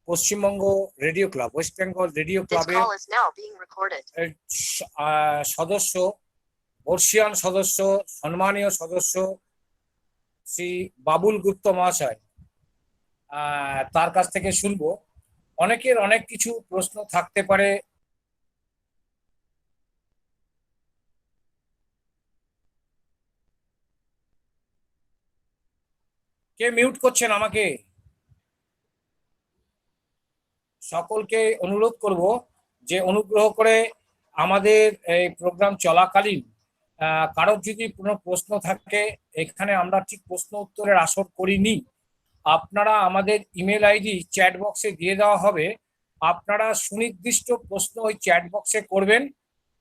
Paschimbanga radio club, West Bengal radio ক্লাবের সদস্য, বর্ষিয়ান সদস্য, সম্মানীয় সদস্য শ্রী বাবুল গুপ্ত মহাশয়, তার কাছ থেকে শুনবো। অনেকের অনেক কিছু প্রশ্ন থাকতে পারে। কে মিউট করছেন আমাকে? সকলকে অনুরোধ করব যে অনুগ্রহ করে আমাদের এই প্রোগ্রাম চলাকালীন কারোর যদি কোনো প্রশ্ন থাকে, এখানে আমরা ঠিক প্রশ্ন উত্তরের আসর করিনি। আপনারা আমাদের ইমেল আইডি চ্যাট বক্সে দিয়ে দেওয়া হবে, আপনারা সুনির্দিষ্ট প্রশ্ন ওই চ্যাট বক্সে করবেন।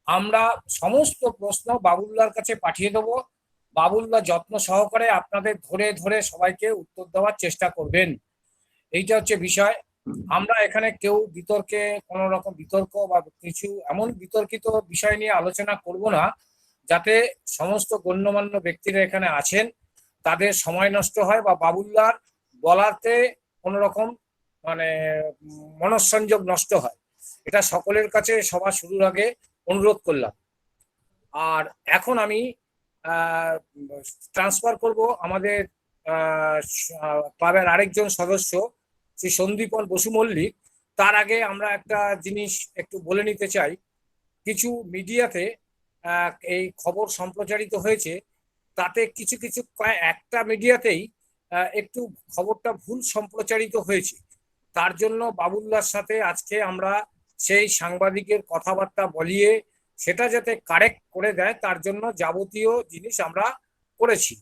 আমরা সমস্ত প্রশ্ন বাবুল্লার কাছে পাঠিয়ে দেবো। বাবুল্লা যত্ন সহকারে আপনাদের ধরে ধরে সবাইকে উত্তর দেওয়ার চেষ্টা করবেন। এইটা হচ্ছে বিষয়। আমরা এখানে কেউ বিতর্কে কোনো রকম বিতর্ক বা কিছু এমন বিতর্কিত বিষয় নিয়ে আলোচনা করব না, যাতে সমস্ত গণ্যমান্য ব্যক্তিরা এখানে আছেন তাদের সময় নষ্ট হয় বা বাবুল্লার বলাতে কোনো রকম মানে মনঃসংযোগ নষ্ট হয়। এটা সকলের কাছে সবার শুরুর আগে অনুরোধ করলাম। আর এখন আমি ট্রান্সফার করব আমাদের ক্লাবের আরেকজন সদস্য শ্রী সন্দীপন বসু মল্লিক। তার আগে আমরা একটা জিনিস একটু বলে নিতে চাই। কিছু মিডিয়াতে এই খবর সম্প্রচারিত হয়েছে, তাতে কিছু কিছু একটা মিডিয়াতেই একটু খবরটা ভুল সম্প্রচারিত হয়েছে। তার জন্য বাবুল্লার সাথে আজকে আমরা সেই সাংবাদিকের কথাবার্তা বলিয়ে সেটা যাতে কারেক্ট করে দেয়, তার জন্য যাবতীয় জিনিস আমরা করেছি,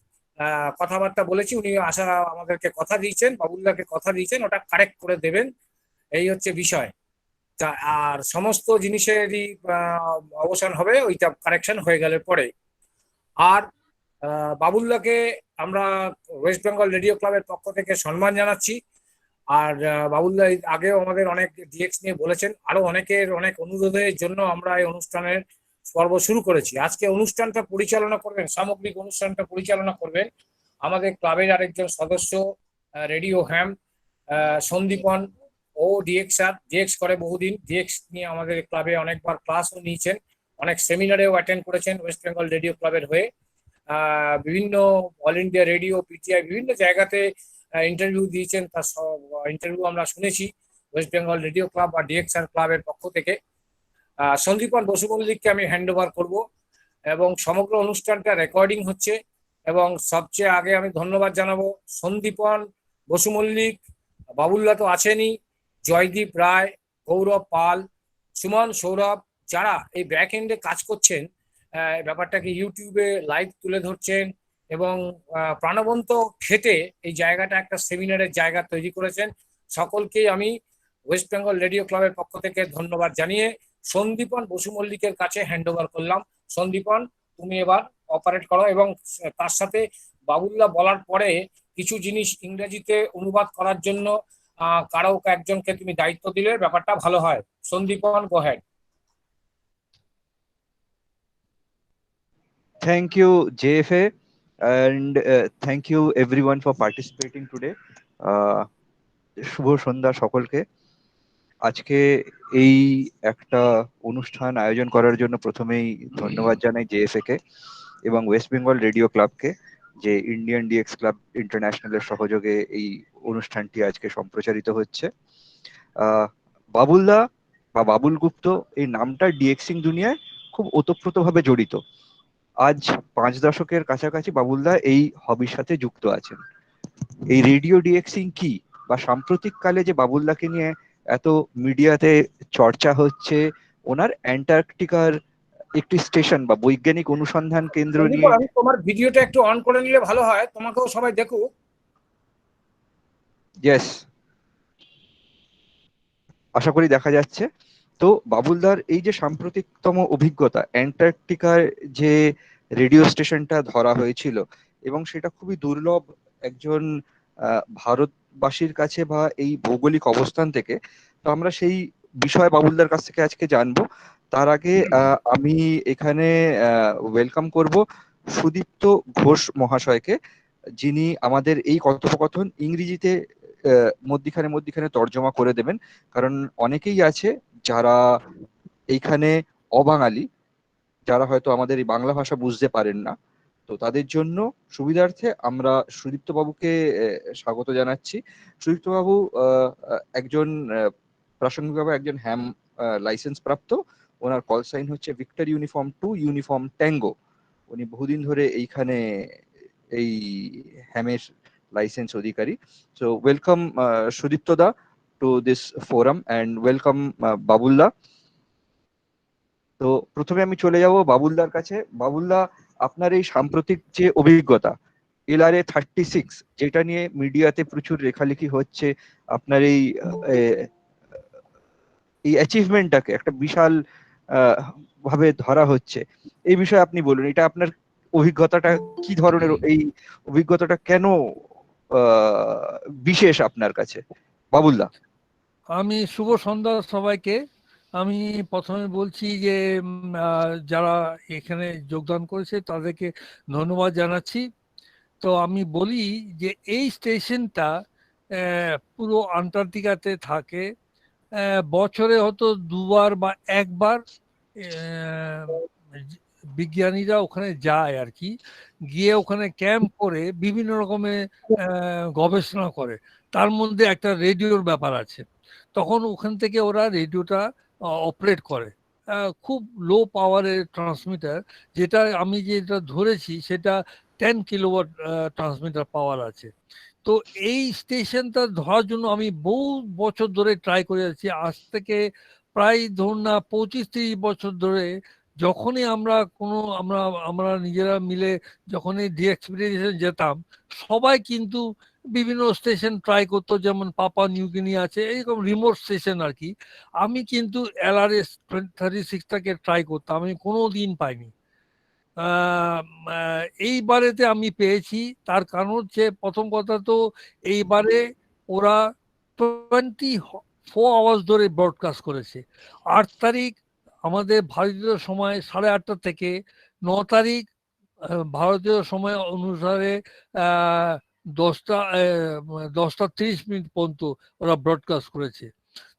কথাবার্তা বলেছি। উনি আশা আমাদেরকে কথা দিয়েছেন, বাবুল্লাহকে কথা দিয়েছেন ওটা কারেক্ট করে দেবেন। এই হচ্ছে বিষয়। তা আর সমস্ত জিনিসেরই অবসান হবে ওইটা কারেকশন হয়ে গেলে পরে। আর বাবুল্লাহকে আমরা ওয়েস্ট বেঙ্গল রেডিও ক্লাবের পক্ষ থেকে সম্মান জানাচ্ছি। আর বাবুল্লাহ আগেও আমাদের অনেক ডিএক্স নিয়ে বলেছেন, আরো অনেকের অনেক অনুরোধের জন্য আমরা এই অনুষ্ঠানের পর্ব শুরু করেছি। আজকে অনুষ্ঠানটা পরিচালনা করবেন, সামগ্রিক অনুষ্ঠানটা পরিচালনা করবেন আমাদের ক্লাবের আরেকজন সদস্য রেডিও হ্যাম সন্দীপন। ও ডিএক্স করে বহুদিন, ডিএক্স নিয়ে আমাদের ক্লাবে অনেকবার ক্লাসও নিয়েছেন, অনেক সেমিনারেও অ্যাটেন্ড করেছেন ওয়েস্ট বেঙ্গল রেডিও ক্লাবের হয়ে। বিভিন্ন অল ইন্ডিয়া রেডিও, পিটিআই বিভিন্ন জায়গাতে ইন্টারভিউ দিয়েছেন, তার ইন্টারভিউ আমরা শুনেছি ওয়েস্ট বেঙ্গল রেডিও ক্লাব বা ডিএক্সআর ক্লাবের পক্ষ থেকে। সন্দীপন বসু মল্লিককে আমি হ্যান্ড ওভার করবো এবং সমগ্র অনুষ্ঠানটা রেকর্ডিং হচ্ছে। এবং সবচেয়ে আগে আমি ধন্যবাদ জানাবো সন্দীপন বসু মল্লিক, বাবুল্লাহ তো আছেনই, জয়দীপ রায়, গৌরব পাল, সুমন সৌরভ, যারা এই ব্যাক এন্ডে কাজ করছেন, ব্যাপারটাকে ইউটিউবে লাইভ তুলে ধরছেন এবং প্রাণবন্ত খেটে এই জায়গাটা একটা সেমিনারের জায়গা তৈরি করেছেন। সকলকেই আমি ওয়েস্ট বেঙ্গল রেডিও ক্লাবের পক্ষ থেকে ধন্যবাদ জানিয়ে সন্দীপন বসু মল্লিকের কাছে হ্যান্ড ওভার করলাম। সন্দীপন, তুমি এবার অপারেট করো এবং তার সাথে বাবুল্লাহ বলার পরে কিছু জিনিস ইংরেজিতে অনুবাদ করার জন্য কারো একজনকে তুমি দায়িত্ব দিলে ব্যাপারটা ভালো হয়। সন্দীপন, গো head. Thank you, JFA, and thank you everyone for participating today. শুভ সন্ধ্যা সকলকে। আজকে এই একটা অনুষ্ঠান আয়োজন করার জন্য প্রথমেই ধন্যবাদ জানাই জেএফএ কে এবং ওয়েস্ট বেঙ্গল রেডিও ক্লাবকে, যে ইন্ডিয়ান ডিএক্স ক্লাব ইন্টারন্যাশনালের সহযোগে এই অনুষ্ঠানটি আজকে সম্প্রচারিত হচ্ছে। বাবুল্লাহ বা বাবুল গুপ্ত এই নামটা ডিএক্সিং দুনিয়ায় খুব ওতপ্রোতভাবে জড়িত। আজ 5 দশকের কাছাকাছি বাবুল্লাহ এই হবির সাথে যুক্ত আছেন। এই রেডিও ডিএক্সিং কি বা সাম্প্রতিক কালে যে বাবুল্লাহকে নিয়ে এত মিডিয়াতে চর্চা হচ্ছে, ওনার অ্যান্টার্কটিকার একটি স্টেশন বা বৈজ্ঞানিক অনুসন্ধান কেন্দ্র নিয়ে। তোমার ভিডিওটা একটু অন করে নিলে ভালো হয়, তোমাকেও সবাই দেখুক। ইয়েস, আশা করি দেখা যাচ্ছে। তো বাবুলদার এই যে সাম্প্রতিকতম অভিজ্ঞতা, অ্যান্টার্কটিকার যে রেডিও স্টেশনটা ধরা হয়েছিল এবং সেটা খুবই দুর্লভ একজন ভারতবাসীর কাছে বা এই ভৌগোলিক অবস্থান থেকে, তো আমরা সেই বিষয়ে বাবুলদার কাছ থেকে আজকে জানবো। তার আগে আমি এখানে ওয়েলকাম করব সুদীপ্ত ঘোষ মহাশয়কে, যিনি আমাদের এই কথোপকথন ইংরেজিতে মধ্যিখানে মধ্যিখানে তর্জমা করে দেবেন, কারণ অনেকেই আছে যারা এইখানে অবাঙালি, যারা হয়তো আমাদের এই বাংলা ভাষা বুঝতে পারেন না। তো তাদের জন্য সুবিধার্থে আমরা সুদীপ্ত বাবুকে স্বাগত জানাচ্ছি। সুদীপ্ত বাবু একজন প্রাসঙ্গিকভাবে একজন হ্যাম লাইসেন্স প্রাপ্ত। ওনার কল সাইন হচ্ছে ভিক্টর ইউনিফর্ম 2 ইউনিফর্ম ট্যাঙ্গো। উনি বহুদিন ধরে এইখানে এই হ্যামের লাইসেন্স অধিকারী। So welcome Sudipta da to this forum and welcome Babulda. তো প্রথমে আমি চলে যাব বাবুলদার কাছে। বাবুলদা, আপনার এই সাম্প্রতিক যে অভিজ্ঞতা LRA 36, যেটা নিয়ে মিডিয়াতে প্রচুর লেখালেখি হচ্ছে, আপনার এই অ্যাচিভমেন্টটাকে একটা বিশাল ভাবে ধরা হচ্ছে, এই বিষয়ে আপনি বলুন। এটা আপনার অভিজ্ঞতাটা কি ধরনের, এই অভিজ্ঞতাটা কেন বিশেষ আপনার কাছে, বাবুলদা? আমি শুভ সন্ধ্যা সবাইকে। আমি প্রথমে বলছি যে যারা এখানে যোগদান করেছে তাদেরকে ধন্যবাদ জানাচ্ছি। তো আমি বলি যে এই স্টেশনটা পুরো আন্টার্কটিকাতে থাকে। বছরে হয়তো দুবার বা একবার বিজ্ঞানীরা ওখানে যায় আর কি, গিয়ে ওখানে ক্যাম্প করে বিভিন্ন রকমের গবেষণা করে। তার মধ্যে একটা রেডিওর ব্যাপার আছে। তখন ওখান থেকে ওরা রেডিওটা অপারেট করে, খুব লো পাওয়ারের ট্রান্সমিটার। যেটা আমি যেটা ধরেছি সেটা 10 কিলোওয়াট ট্রান্সমিটার পাওয়ার আছে। তো এই স্টেশনটা ধরার জন্য আমি বহু বছর ধরে ট্রাই করে যাচ্ছি, আজ থেকে প্রায় ধরুন না 25-30 বছর ধরে। যখনই আমরা কোনো আমরা আমরা নিজেরা মিলে যখনই ডিএক্সপিডিশন যেতাম, সবাই কিন্তু বিভিন্ন স্টেশন ট্রাই করতো, যেমন পাপা নিউগিনি আছে, এরকম রিমোট স্টেশন আর কি। আমি কিন্তু LRS 36টাকে ট্রাই করতাম, আমি কোনো দিন পাইনি। এইবারেতে আমি পেয়েছি। তার কারণ হচ্ছে, প্রথম কথা তো এইবারে ওরা 24 আওয়ার্স ধরে ব্রডকাস্ট করেছে। 8 তারিখ আমাদের ভারতীয় সময় 8:30 থেকে 9 তারিখ ভারতীয় সময় অনুসারে 10টা 30 মিনিট পর্যন্ত ওরা ব্রডকাস্ট করেছে।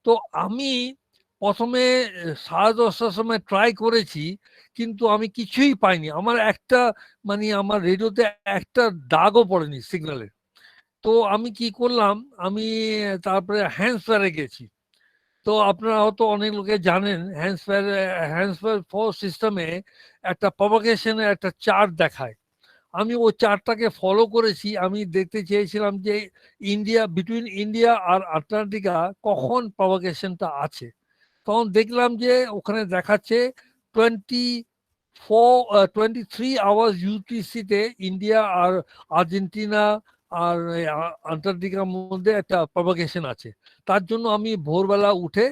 তো আমি প্রথমে 10:30টার সময় ট্রাই করেছি, কিন্তু আমি কিছুই পাইনি। আমার একটা আমার রেডিওতে একটা দাগও পড়েনি সিগন্যালের। তো আমি কি করলাম, আমি তারপরে হ্যান্ডসফেয়ারে গেছি। তো আপনারা হয়তো অনেক লোকে জানেন, হ্যান্ডসফেয়ার 4 সিস্টেমে একটা প্রপাগেশনের একটা চার্ট দেখায়। আমি ওই চার্টটাকে ফলো করেছি। আমি দেখতে চেয়েছিলাম যে বিটুইন ইন্ডিয়া আর আন্টার্কটিকা কখন প্রপাগেশনটা আছে। তখন দেখলাম যে ওখানে দেখাচ্ছে 23 আওয়ার্স ইউটিসিতে ইন্ডিয়া আর আর্জেন্টিনা আর আন্টার্কটিকার মধ্যে একটা প্রপাগেশন আছে। তার জন্য আমি ভোরবেলা উঠে,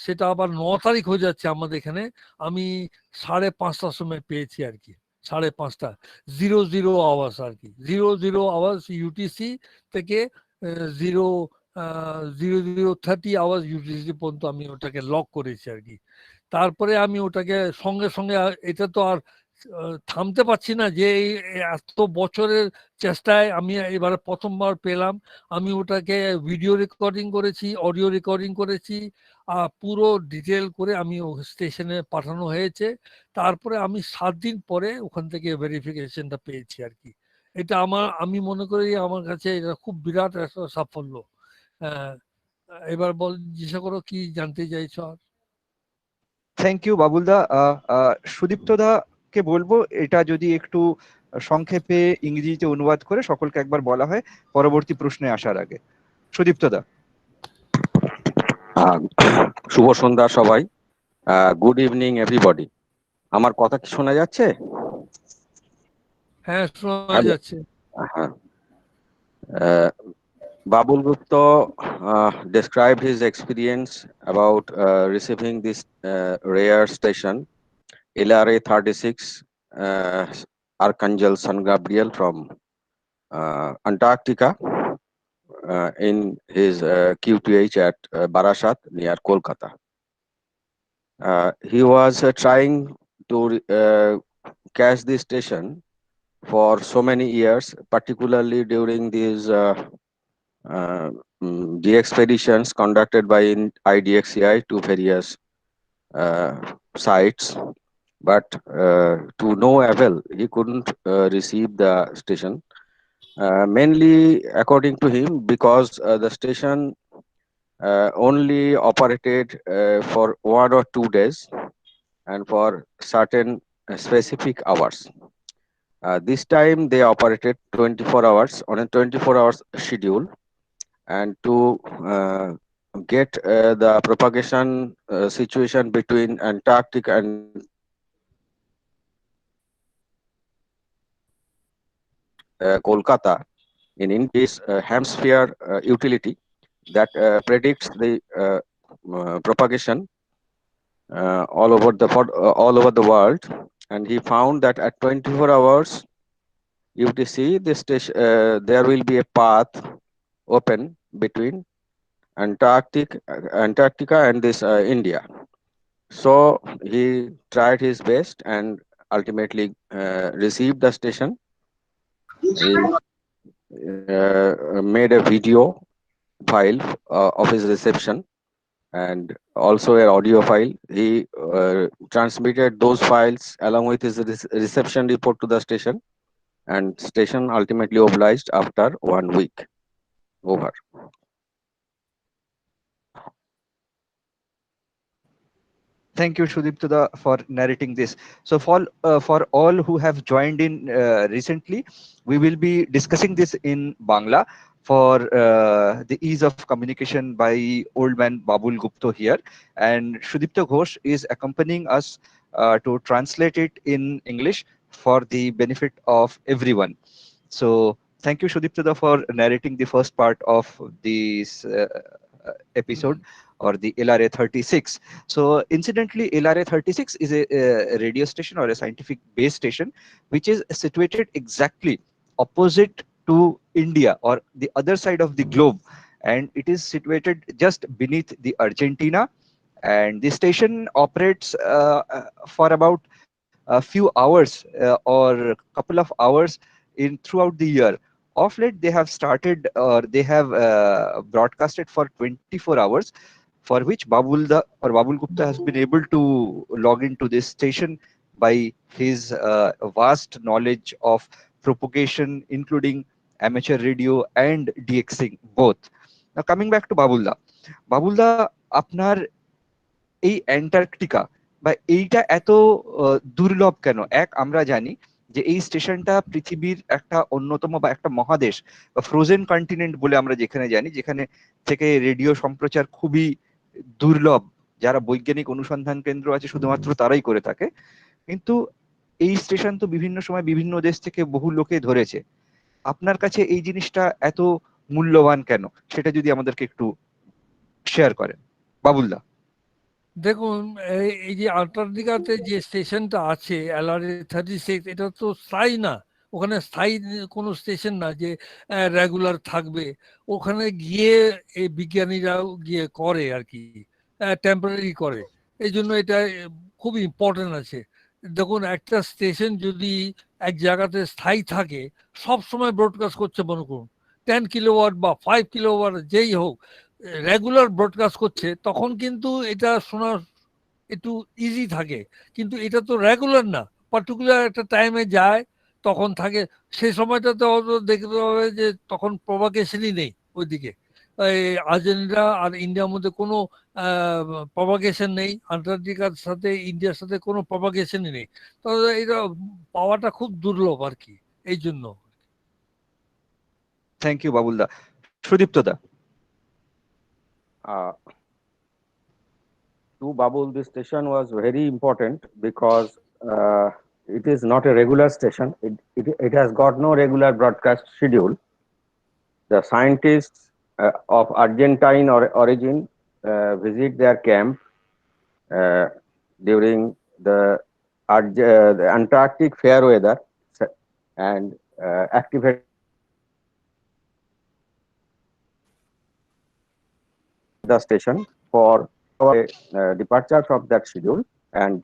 সেটা আবার 9 তারিখ হয়ে যাচ্ছে আমাদের এখানে, আমি 5:30টার সময় পেয়েছি আর কি। 5:30, 00 আওয়ার্স আর কি, 00 আওয়ার্স ইউটিসি থেকে 00:30 আওয়ার্স ইউটিসি পর্যন্ত আমি ওটাকে লক করেছি আর কি। তারপরে আমি ওটাকে সঙ্গে সঙ্গে, এটা তো আর থামতে পারছি না যে এত বছরের চেষ্টায় আমি এবারে প্রথমবার পেলাম। আমি ওটাকে ভিডিও রেকর্ডিং করেছি, অডিও রেকর্ডিং করেছি, পুরো ডিটেল করে আমি স্টেশনে পাঠানো হয়েছে। তারপরে আমি 7 দিন পরে ওখান থেকে ভেরিফিকেশনটা পেয়েছি আর কি। এটা আমি মনে করি আমার কাছে এটা খুব বিরাট একটা সাফল্য। এবার জিজ্ঞাসা করো কি জানতে চাইছো আর। Thank you Babulda. সুদীপ্ত দা কে বলবো এটা যদি একটু সংক্ষেপে ইংরেজিতে অনুবাদ করে সকলকে একবার বলা হয় পরবর্তী প্রশ্নে আসার আগে। সুদীপ্ত দা। শুভ সন্ধ্যা সবাই। Good evening everybody. আমার কথা কি শোনা যাচ্ছে? হ্যাঁ, শোনা যাচ্ছে। হ্যাঁ। Babul Gupta described his experience about receiving this rare station, LRA 36, Archangel San Gabriel from Antarctica, in his QTH at Barasat near Kolkata. He was trying to catch this station for so many years, particularly during these the expeditions conducted by IDXCI to various sites, but to no avail. He couldn't receive the station. Mainly, according to him, because the station only operated for 1 or 2 days and for certain specific hours. This time they operated 24 hours on a 24 hours schedule, and to get the propagation situation between Antarctic and Kolkata in India's hemisphere utility that predicts the propagation all over the world, and he found that at 24 hours UTC, there will be a path open between Antarctica and this India. So he tried his best and ultimately received the station. He made a video file of his reception and also an audio file. He transmitted those files along with his reception report to the station, and station ultimately obliged after 1 week. Over. Thank you, Shudipta, for narrating this. So for all who have joined in recently, we will be discussing this in Bangla for the ease of communication by old man Babul Gupta here. And Shudipta Ghosh is accompanying us to translate it in English for the benefit of everyone. So thank you, Shudipta, for narrating the first part of this episode, or the LRA 36. So incidentally, LRA 36 is a radio station or a scientific base station, which is situated exactly opposite to India, or the other side of the globe. And it is situated just beneath the Argentina. And the station operates for about a few hours or a couple of hours in throughout the year. Of late, they have started, or they have broadcasted for 24 hours, for which Babul Gupta has been able to log into this station by his vast knowledge of propagation, including amateur radio and DXing both. Now coming back to Babulda, আপনার এই Antarctica বা এইটা এত দুর্লভ কেন? আমরা জানি যে এই স্টেশনটা পৃথিবীর একটা অন্যতম বা একটা মহাদেশ বা ফ্রোজেন কন্টিনেন্ট বলে আমরা যেখানে জানি, যেখানে থেকে রেডিও সম্প্রচার খুবই দুর্লভ। যারা বৈজ্ঞানিক অনুসন্ধান কেন্দ্র আছে শুধুমাত্র তারাই করে থাকে। কিন্তু এই স্টেশন তো বিভিন্ন সময় বিভিন্ন দেশ থেকে বহু লোকে ধরেছে। আপনার কাছে এই জিনিসটা এত মূল্যবান কেন, সেটা যদি আমাদেরকে একটু শেয়ার করেন, বাবুলদা। দেখুন, এই যে আন্টার্কটিকাতে যে স্টেশনটা আছে LRA 36, এটা তো স্থায়ী না। ওখানে স্থায়ী কোনো স্টেশন না যে রেগুলার থাকবে। ওখানে গিয়ে এই বিজ্ঞানীরাও গিয়ে করে আর কি, টেম্পোরারি করে। এই জন্য এটা খুব ইম্পর্টেন্ট আছে। দেখুন, একটা স্টেশন যদি এক জায়গাতে স্থায়ী থাকে, সব সময় ব্রডকাস্ট করছে, মনে করুন 10 কিলোওয়াট বা 5 কিলোওয়াট যেই হোক, রেগুলার ব্রডকাস্ট করছে, তখন কিন্তু এটা শোনা একটু ইজি থাকে। কিন্তু এটা তো রেগুলার না, পার্টিকুলার একটা টাইমে যায়, তখন থাকে। সেই সময়টাতে হয়তো দেখতে হবে যে তখন প্রভাকেশনই নেই ওইদিকে। আর্জেন্টিনা আর ইন্ডিয়ার মধ্যে কোনো প্রভাকেশন নেই, আন্টার্কটিকার সাথে ইন্ডিয়ার সাথে কোনো প্রভাকেশনই নেই। তাহলে এটা পাওয়াটা খুব দুর্লভ আর কি, এই জন্য। Thank you Babulda. Sudiptada. To Babul, this station was very important because it is not a regular station. It has got no regular broadcast schedule. The scientists of Argentine origin visit their camp during the Antarctic fair weather and activate the station for departure from that schedule, and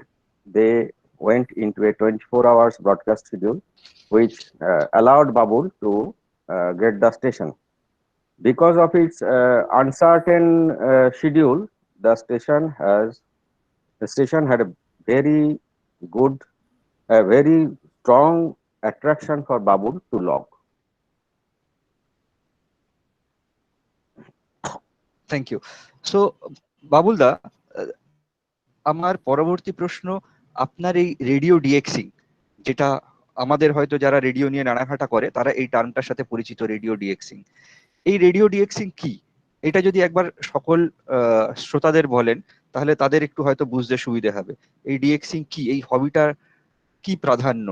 they went into a 24 hours broadcast schedule, which allowed Babul to get the station. Because of its uncertain schedule, the station had a very good, a very strong attraction for Babul to log. Thank you. So Babulda, আমার পরবর্তী প্রশ্ন, আপনার এই radio ডিএক্সিং, যেটা আমাদের হয়তো যারা radio নিয়ে নাড়াঘাটা করে তারা এই টার্মটার সাথে পরিচিত, রেডিও ডিএক্সিং, এই রেডিও ডিএক্সিং কি, এটা যদি একবার সকল শ্রোতাদের বলেন তাহলে তাদের একটু হয়তো বুঝতে সুবিধা হবে। এই ডিএক্সিং কি, এই হবিটার কি প্রাধান্য,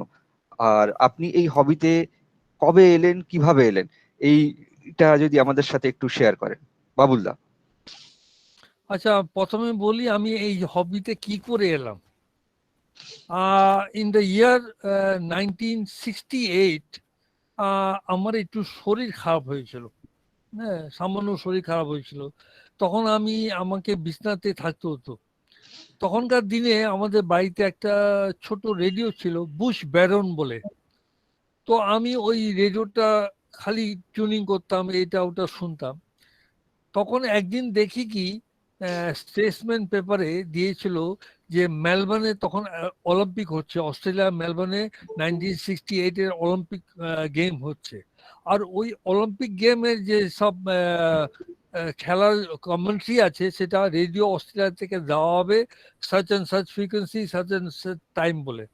আর আপনি এই হবিতে কবে এলেন, কিভাবে এলেন, এইটা যদি আমাদের সাথে একটু শেয়ার করেন বাবুলদা। আচ্ছা, প্রথমে বলি আমি এই হবিতে কি করে এলাম। ইন দ্য ইয়ার 1968 আমার একটু শরীর খারাপ হয়েছিল, হ্যাঁ, সামান্য শরীর খারাপ হয়েছিল। তখন আমাকে বিছনাতে থাকতে হতো। তখনকার দিনে আমাদের বাড়িতে একটা ছোট রেডিও ছিল, বুশ ব্যারন বলে। তো আমি ওই রেডিওটা খালি টিউনিং করতাম, এটা ওটা শুনতাম। তখন একদিন দেখি কি স্টেটসম্যান পেপারে দিয়েছিল যে মেলবোর্নে তখন অলিম্পিক হচ্ছে, অস্ট্রেলিয়া মেলবোর্নে 1968-এর অলিম্পিক গেম হচ্ছে। আর ওই অলিম্পিক গেমের যে সব খেলার কমেন্ট্রি আছে সেটা রেডিও অস্ট্রেলিয়া থেকে দেওয়া হবে, such and such frequency, such and such time বলে।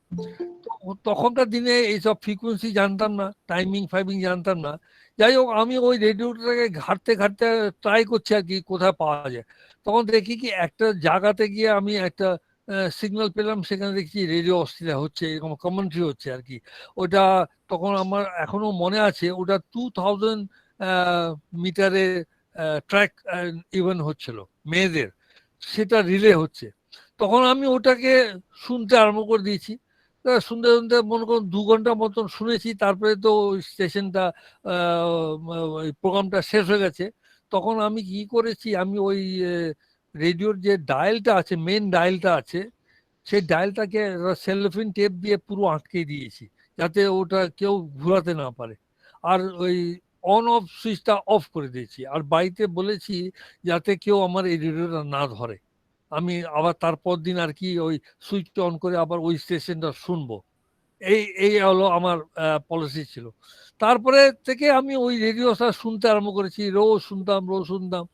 তখনকার দিনে এইসব ফ্রিকোয়েন্সি জানতাম না, টাইমিং ফাইমিং জানতাম না। যাই হোক, আমি ওই রেডিওটাকে ঘাঁটতে ঘাঁটতে ট্রাই করছি আর কি কোথায় পাওয়া যায়। তখন দেখি কি একটা জায়গাতে গিয়ে আমি একটা সিগন্যাল পেলাম, সেখানে দেখছি রেডিও অস্ট্রেলিয়া হচ্ছে, এরকম কমেন্ট্রি হচ্ছে আর কি। ওটা তখন আমার এখনো মনে আছে, ওটা 2000 মিটারের ট্র্যাক ইভেন্ট হচ্ছিল মেয়েদের, সেটা রিলে হচ্ছে। তখন আমি ওটাকে শুনতে আরম্ভ করে দিয়েছি। শুনতে শুনতে মনে করুন 2 ঘন্টা মতন শুনেছি। তারপরে তো স্টেশনটা প্রোগ্রামটা শেষ হয়ে গেছে। তখন আমি কি করেছি, আমি ওই রেডিওর যে ডায়ালটা আছে, মেন ডায়ালটা আছে, সেই ডায়ালটাকে সেলোফিন টেপ দিয়ে পুরো আটকে দিয়েছি, যাতে ওটা কেউ ঘোরাতে না পারে। আর ওই অন অফ সুইচটা অফ করে দিয়েছি। আর বাড়িতে বলেছি যাতে কেউ আমার এই রেডিওটা না ধরে। আমি আবার তারপর দিন আর কি ওই সুইচ অন করে আবার ওই স্টেশনটা শুনবো। এই এই হলো আমার পলিসি ছিল। তারপরে থেকে আমি ওই রেডিওটা শুনতে আরম্ভ করেছি, রোজ শুনতাম।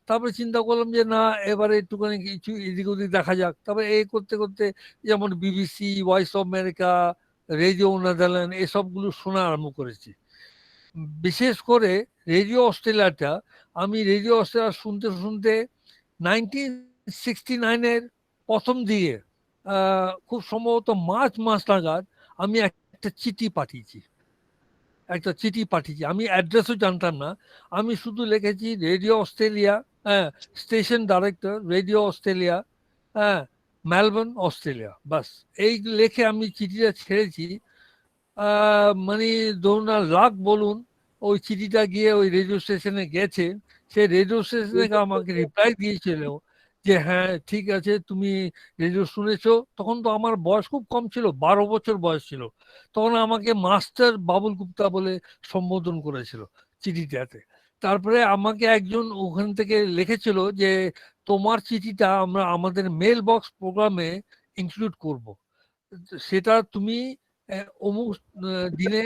তারপরে চিন্তা করলাম যে না, এবারে একটুখানি কিছু এদিক ওদিক দেখা যাক। তারপরে এই করতে করতে যেমন BBC, voice of America, radio Netherland, এসবগুলো শোনা আরম্ভ করেছি। বিশেষ করে রেডিও অস্ট্রেলিয়াটা, আমি রেডিও অস্ট্রেলিয়া শুনতে শুনতে 1969-এর প্রথম দিকে খুব সম্ভবত মার্চ মাস নাগাদ আমি একটা চিঠি পাঠিয়েছি। আমি অ্যাড্রেসও জানতাম না। আমি শুধু লিখেছি রেডিও অস্ট্রেলিয়া, হ্যাঁ, স্টেশন ডাইরেক্টর রেডিও অস্ট্রেলিয়া, হ্যাঁ, মেলবোর্ন অস্ট্রেলিয়া, বাস। এই লেখে আমি চিঠিটা ছেড়েছি। মানে ধরুন না, লাখ বলুন, ওই চিঠিটা গিয়ে ওই রেডিও স্টেশনে গেছে। সেই রেডিও স্টেশনে আমাকে রিপ্লাই দিয়েছিল যে হ্যাঁ ঠিক আছে, তুমি রেডিও শুনেছো। তখন তো আমার বয়স খুব কম ছিল, 12 বছর বয়স ছিল। তখন আমাকে মাস্টার বাবুল গুপ্তা বলে সম্বোধন করেছিল চিঠিটাতে। তারপরে আমাকে একজন ওখান থেকে লিখেছিল যে তোমার চিঠিটা আমরা আমাদের মেল বক্স প্রোগ্রামে ইনক্লুড করব, সেটা তুমি অমুক দিনে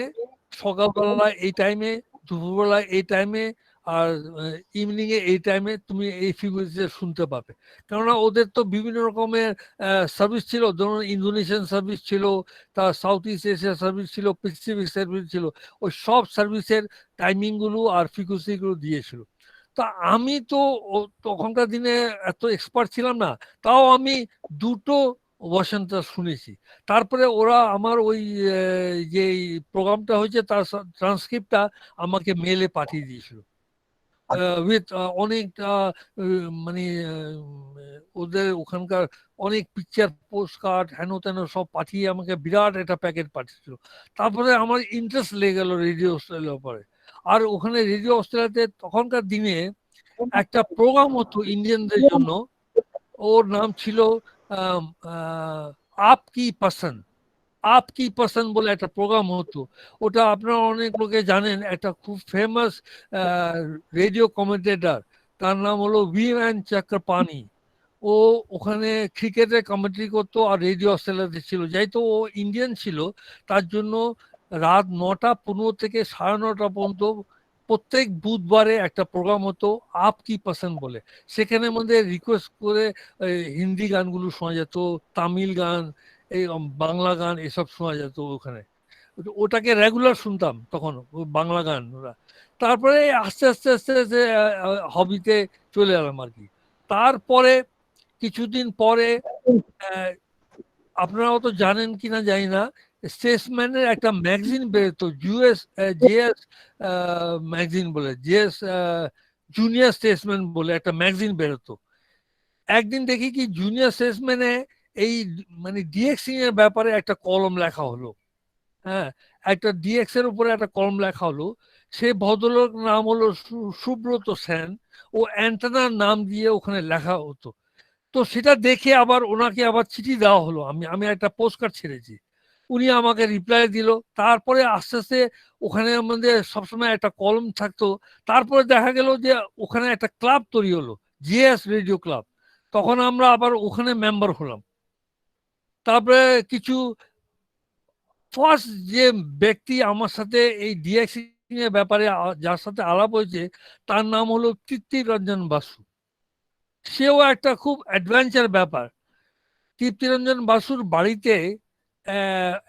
সকালবেলা এই টাইমে, দুপুরবেলা এই টাইমে, আর ইভিনিং এ এই টাইমে তুমি এই ফ্রিকোয়েন্সিতে শুনতে পাবে। কেননা ওদের তো বিভিন্ন রকমের সার্ভিস ছিল, ধরুন ইন্দোনেশিয়ান সার্ভিস ছিল, তার সাউথ ইস্ট এশিয়া সার্ভিস ছিল, প্যাসিফিক সার্ভিস ছিল। ওই সব সার্ভিসের টাইমিং গুলো আর ফ্রিকোয়েন্সি গুলো দিয়েছিল। তা আমি তো তখনকার দিনে এত এক্সপার্ট ছিলাম না, তাও আমি দুটো ওয়াশনটা শুনেছি। তারপরে ওরা আমার ওই যে প্রোগ্রামটা হয়েছে তার ট্রান্সক্রিপ্টটা আমাকে মেলে পাঠিয়ে দিয়েছিল উইথ অনেক মানে ওদের ওখানকার অনেক পিকচার, পোস্ট কার্ড, হেন তেন সব পাঠিয়ে আমাকে বিরাট একটা প্যাকেট পাঠিয়েছিল। তারপরে আমার ইন্টারেস্ট লেগে গেল রেডিও অস্ট্রেলিয়ার উপরে। আর ওখানে রেডিও অস্ট্রেলিয়াতে তখনকার দিনে একটা প্রোগ্রাম হতো ইন্ডিয়ানদের জন্য, ওর নাম ছিল আপ কি পসন্দ। আপ কি পার্সন বলে একটা প্রোগ্রাম হতো। ওটা আপনারা অনেক লোকে জানেন, একটা খুব ফেমাস রেডিও কমেন্টেটর, তার নাম হলো ভিম্যান চক্রপাণি। ও ওখানে ক্রিকেটের কমেন্ট্রি করতো আর রেডিও অস্ট্রেলিয়াতে ছিল। যেহেতু ও ইন্ডিয়ান ছিল, তার জন্য রাত 9:15 থেকে 9:30 পর্যন্ত প্রত্যেক বুধবারে একটা প্রোগ্রাম হতো আপ কি পছন্দ বলে। সেখানের মধ্যে রিকোয়েস্ট করে হিন্দি গানগুলো শোনা যেত, তামিল গান, এই বাংলা গান এসব শোনা যেত ওখানে। ওটাকে রেগুলার শুনতাম তখন, বাংলা গান ওরা। তারপরে আস্তে আস্তে আস্তে আস্তে হবিতে চলে এলাম আর কি। তারপরে কিছুদিন পরে আহ, আপনারাও তো জানেন কিনা জানি না, স্টেটসম্যানের একটা ম্যাগাজিন বেরোতো, জেএস ম্যাগাজিন বলে, জেএস জুনিয়র স্টেটসম্যান বলে একটা ম্যাগাজিন বেরোতো। একদিন দেখি কি জুনিয়র স্টেটসম্যানে এই মানে ডিএক্সিং এর ব্যাপারে একটা কলম লেখা হলো। হ্যাঁ, একটা ডিএক্স এর উপরে একটা কলম লেখা হলো। সে ভদ্রলোক নাম হলো সুব্রত সেন। ও অ্যান্টেনার নাম দিয়ে ওখানে লেখা হতো। তো সেটা দেখে আবার ওনাকে আবার চিঠি দেওয়া হলো, আমি আমি একটা পোস্ট কার্ড ছেড়েছি। উনি আমাকে রিপ্লাই দিল। তারপরে আস্তে আস্তে ওখানে আমাদের সবসময় একটা কলম থাকতো। তারপরে দেখা গেল যে ওখানে একটা ক্লাব তৈরি হলো, জিএস রেডিও ক্লাব। তখন আমরা আবার ওখানে মেম্বার হলাম। তারপরে কিছু ফার্স্ট যে ব্যক্তি আমার সাথে এই ডিএক্সিং এর ব্যাপারে যার সাথে আলাপ হয়েছে, তার নাম হলো তৃপ্তিরঞ্জন বাসু। সেও একটা খুব অ্যাডভেঞ্চার ব্যাপার। তৃপ্তিরঞ্জন বাসুর বাড়িতে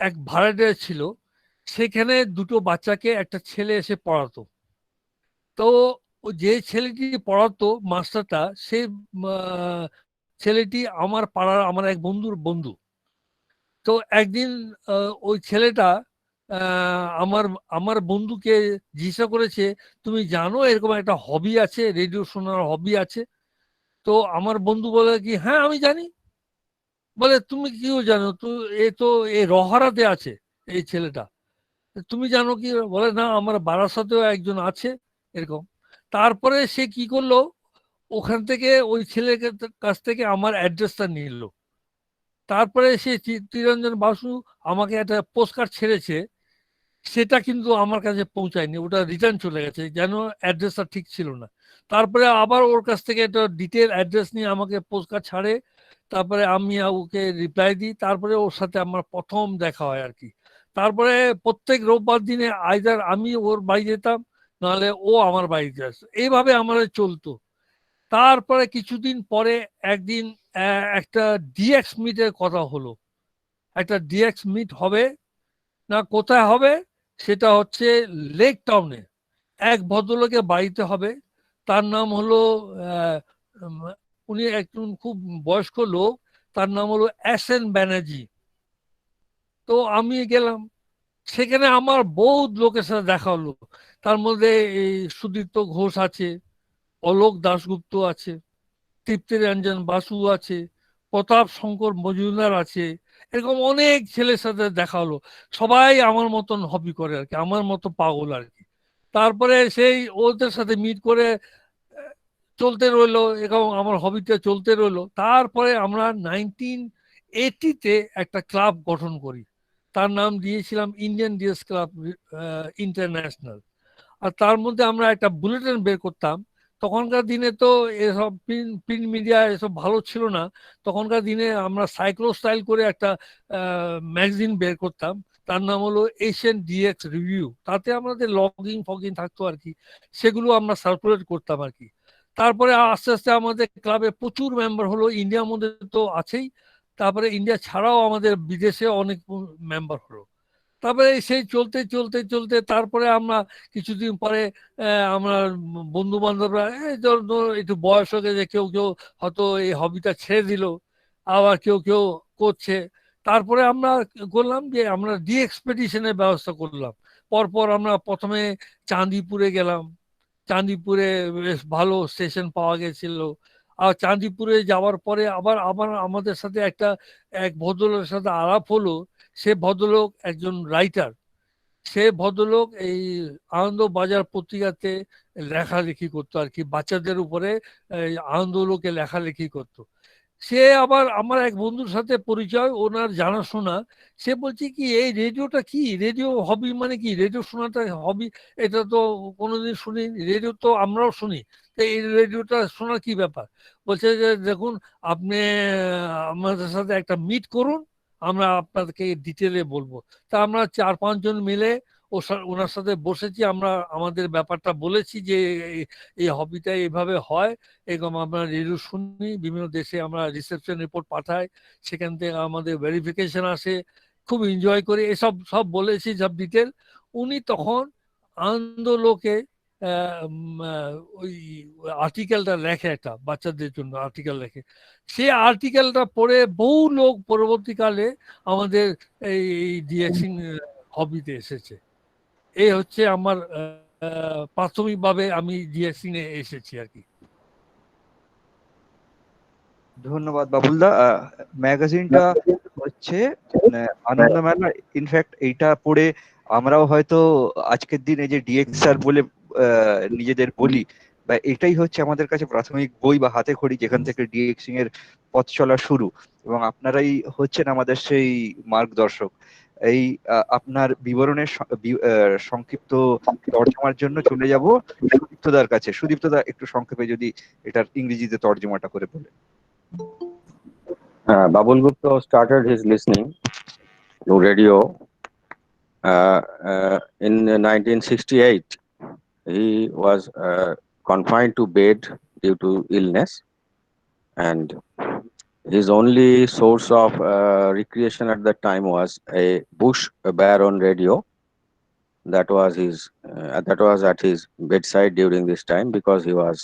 এক ভাড়াটিয়া ছিল। সেখানে দুটো বাচ্চাকে একটা ছেলে এসে পড়াতো। তো যে ছেলেটি পড়াতো, মাস্টারটা, সে আহ, ছেলেটি আমার পাড়ার আমার এক বন্ধুর বন্ধু। তো একদিন ওই ছেলেটা আমার আমার বন্ধুকে জিজ্ঞাসা করেছে, তুমি জানো এরকম একটা হবি আছে, রেডিও শোনার হবি আছে? তো আমার বন্ধু বলে কি, হ্যাঁ আমি জানি। বলে তুমি কিও জানো? তো এ রহারাতে আছে এই ছেলেটা, তুমি জানো কি? বলে না, আমার বারাসাতেও একজন আছে এরকম। তারপরে সে কি করলো, ওখান থেকে ওই ছেলের কাছ থেকে আমার অ্যাড্রেসটা নিল। তারপরে সে চিত্তরঞ্জন বাসু আমাকে একটা পোস্ট কার্ড ছেড়েছে, সেটা কিন্তু আমার কাছে পৌঁছায়নি, ওটা রিটার্ন চলে গেছে, যেন অ্যাড্রেসটা ঠিক ছিল না। তারপরে আবার ওর কাছ থেকে একটা ডিটেল অ্যাড্রেস নিয়ে আমাকে পোস্ট কার্ড ছাড়ে। তারপরে আমি ওকে রিপ্লাই দিই। তারপরে ওর সাথে আমার প্রথম দেখা হয় আর কি। তারপরে প্রত্যেক রোববার দিনে আইদার আমি ওর বাড়ি যেতাম, নাহলে ও আমার বাড়িতে আসতো। এইভাবে আমাদের চলতো। তারপরে কিছুদিন পরে একদিন একটা ডিএক্স মিটের কথা হলো। একটা ডিএক্স মিট হবে, না কোথায় হবে, সেটা হচ্ছে লেক টাউনে। এক ভদ্রলোকের বাড়িতে হবে। তার নাম হলো আহ, উম, উনি একজন খুব বয়স্ক লোক। তার নাম হলো এস.এন. ব্যানার্জি। তো আমি গেলাম। সেখানে আমার বহুত লোকের সাথে দেখা হলো। তার মধ্যে এই সুদীপ্ত ঘোষ আছে, অলোক দাশগুপ্ত আছে, তৃপ্তিরঞ্জন বাসু আছে, প্রতাপ শঙ্কর মজুমদার আছে। এরকম অনেক ছেলের সাথে দেখা হলো। সবাই আমার মতন হবি করে আর কি, আমার মতো পাগল আর কি। তারপরে সেই ওদের সাথে মিট করে আহ, চলতে রইলো, এরকম আমার হবিটা চলতে রইলো। তারপরে আমরা 1980-তে একটা ক্লাব গঠন করি। তার নাম দিয়েছিলাম ইন্ডিয়ান ডিএস ক্লাব ইন্টারন্যাশনাল। আর তার মধ্যে আমরা একটা বুলেটিন বের করতাম। তখনকার দিনে তো এসব প্রিন্ট মিডিয়া এসব ভালো ছিল না। তখনকার দিনে আমরা সাইক্লো স্টাইল করে একটা ম্যাগাজিন বের করতাম। তার নাম হলো এশিয়ান ডিএক্স রিভিউ। তাতে আমাদের লগিং ফগিং থাকতো আর কি। সেগুলো আমরা সার্কুলেট করতাম আর কি। তারপরে আস্তে আস্তে আমাদের ক্লাবে প্রচুর মেম্বার হলো, ইন্ডিয়ার মধ্যে তো আছেই, তারপরে ইন্ডিয়া ছাড়াও আমাদের বিদেশে অনেক মেম্বার হলো। তারপরে সেই চলতে চলতে চলতে তারপরে আমরা কিছুদিন পরে আমরা বন্ধু বান্ধবরা একটু বয়স হয়ে গেছে, কেউ কেউ হয়তো এই হবিটা ছেড়ে দিল, আবার কেউ কেউ করছে। তারপরে আমরা করলাম যে আমরা ডি এক্সপেডিশনের ব্যবস্থা করলাম। পরপর আমরা প্রথমে চাঁদিপুরে গেলাম। চাঁদিপুরে বেশ ভালো স্টেশন পাওয়া গেছিল। আর চাঁদিপুরে যাওয়ার পরে আবার আবার আমাদের সাথে এক ভদ্রলোকের সাথে আলাপ হলো। সে ভদ্রলোক একজন রাইটার। সে ভদ্রলোক এই আনন্দ বাজার পত্রিকাতে লেখালেখি করতো আর কি, বাচ্চাদের উপরে। এই আনন্দলোকে লেখালেখি করতো। সে আবার আমার এক বন্ধুর সাথে পরিচয়, ওনার জানাশোনা। সে বলছে কি এই রেডিওটা কি, রেডিও হবি মানে কি, রেডিও শোনাটা হবি, এটা তো কোনোদিন শুনি, রেডিও তো আমরাও শুনি, তো এই রেডিওটা শোনার কি ব্যাপার? বলছে যে দেখুন আপনি আমাদের সাথে একটা মিট করুন, আমরা আপনাদেরকে ডিটেলে বলবো। তা আমরা 4-5 জন মিলে ওনার সাথে বসেছি, আমরা আমাদের ব্যাপারটা বলেছি যে এই হবিটা এইভাবে হয়, এরকম আমরা রেডিও শুনি, বিভিন্ন দেশে আমরা রিসেপশন রিপোর্ট পাঠাই, সেখান থেকে আমাদের ভেরিফিকেশন আসে, খুব এনজয় করি, এসব সব বলেছি সব ডিটেল। উনি তখন আনন্দলোকে ওই আর্টিকেলটা লেখে, একটা বাচ্চাদের জন্য আর্টিকেল লেখে। সেই আর্টিকেলটা পড়ে বহু লোক পরবর্তীকালে আমাদের এই ডিএক্সিং হবিতে এসেছে। এই হচ্ছে আমার প্রাথমিকভাবে আমি ডিএক্সিং এ এসেছি আর কি। ধন্যবাদ বাবুলদা। ম্যাগাজিনটা হচ্ছে আনন্দমেলা। ইনফ্যাক্ট এইটা পড়ে আমরাও হয়তো আজকের দিন এই যে ডিএক্সআর বলে নিজেদের বলি, বা এটাই হচ্ছে আমাদের কাছে প্রাথমিক বই বা হাতে খড়ি যেখান থেকে ডিএক্সিং এর পথ চলা শুরু, এবং আপনারাই হচ্ছেন আমাদের সেই মার্গদর্শক। এই আপনার বিবরণের সংক্ষিপ্ত তর্জমার জন্য চলে যাব সুদীপ্তদার কাছে। সুদীপ্তদা একটু সংক্ষেপে যদি এটার ইংরেজিতে তর্জমাটা করে বলেন। Babul Gupta started his listening to radio in 1968. He was confined to bed due to illness, and his only source of recreation at that time was a bush baron radio. That was at his bedside during this time, because he was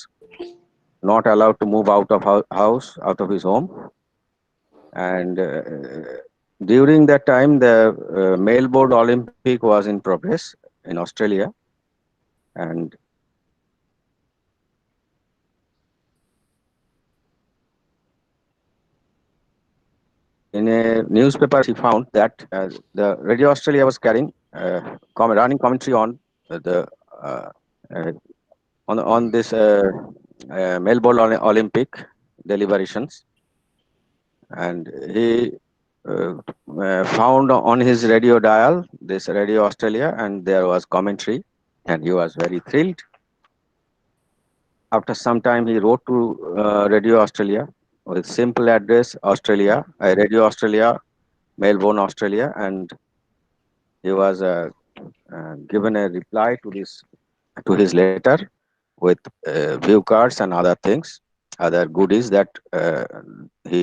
not allowed to move out of house, out of his home. And during that time, the Melbourne Olympic was in progress in Australia, and in a newspaper he found that the Radio Australia was carrying running commentary on the uh, on this Melbourne Olympic deliberations, and he found on his radio dial this Radio Australia, and there was commentary, and he was very thrilled. After some time, he wrote to Radio Australia with simple address Australia, Radio Australia, Melbourne, Australia, and he was given a reply to his letter with view cards and other things, other goodies that he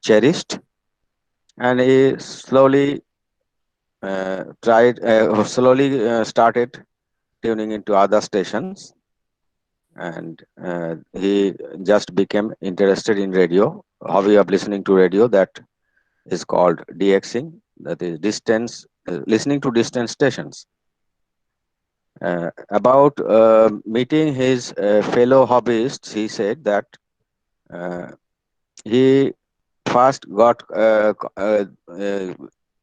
cherished, and he slowly started tuning into other stations, and he just became interested in radio, hobby of listening to radio, that is called DXing, that is listening to distant stations. About meeting his fellow hobbyists, he said that he first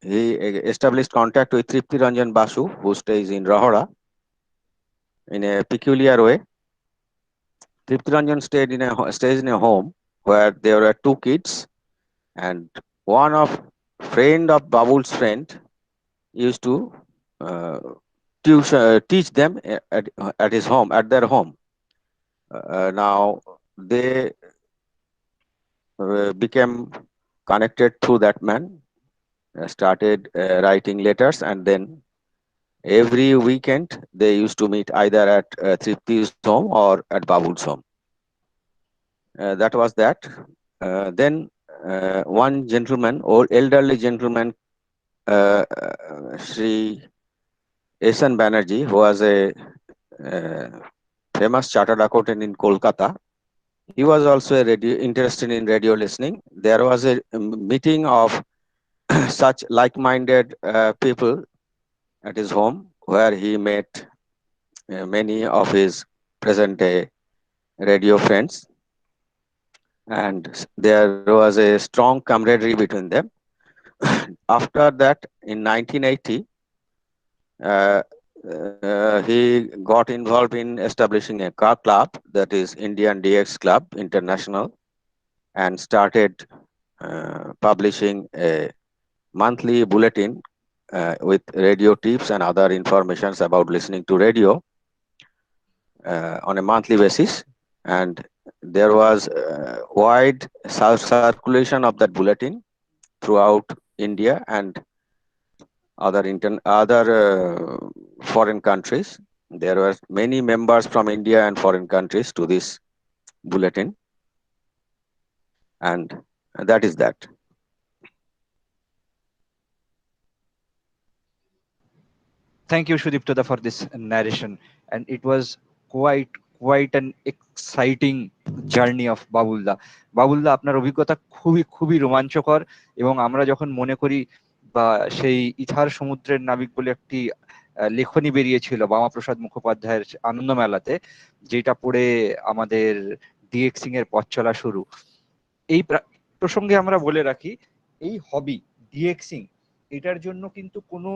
he established contact with Tripti Ranjan Basu, who stays in Rahora, in a peculiar way. Tripti Ranjan stays in a home where there were 2 kids, and one friend of Babul's friend used to teach them at his home, at their home. Now they became connected through that man, started writing letters, and then every weekend they used to meet either at Tripti's home or at Babul's home. That was that. Then one gentleman, or elderly gentleman, Sri S.N. Banerjee, who was a famous chartered accountant in Kolkata, he was also interested in radio listening. There was a meeting of such like-minded people at his home, where he met many of his present-day radio friends, and there was a strong camaraderie between them. After that, in 1980, he got involved in establishing a car club, that is Indian DX Club International, and started publishing a monthly bulletin with radio tips and other informations about listening to radio on a monthly basis. And there was wide circulation of that bulletin throughout India and other foreign countries. There were many members from India and foreign countries to this bulletin, and that is that. Thank you, Shudiptada, for this narration. And it was quite an exciting journey of বাবুলদা। বাবুলদা, আপনার অভিজ্ঞতা খুবই রোমাঞ্চকর, এবং আমরা যখন মনে করি বা সেই ইথার সমুদ্রের নাবিক বলে একটি লেখনী বেরিয়েছিল বামাপ্রসাদ মুখোপাধ্যায়ের আনন্দ মেলাতে, যেটা পড়ে আমাদের ডিএক্সিং এর পথ চলা শুরু। এই প্রসঙ্গে আমরা বলে রাখি, এই হবি ডিএক্সিং, এটার জন্য কিন্তু কোনো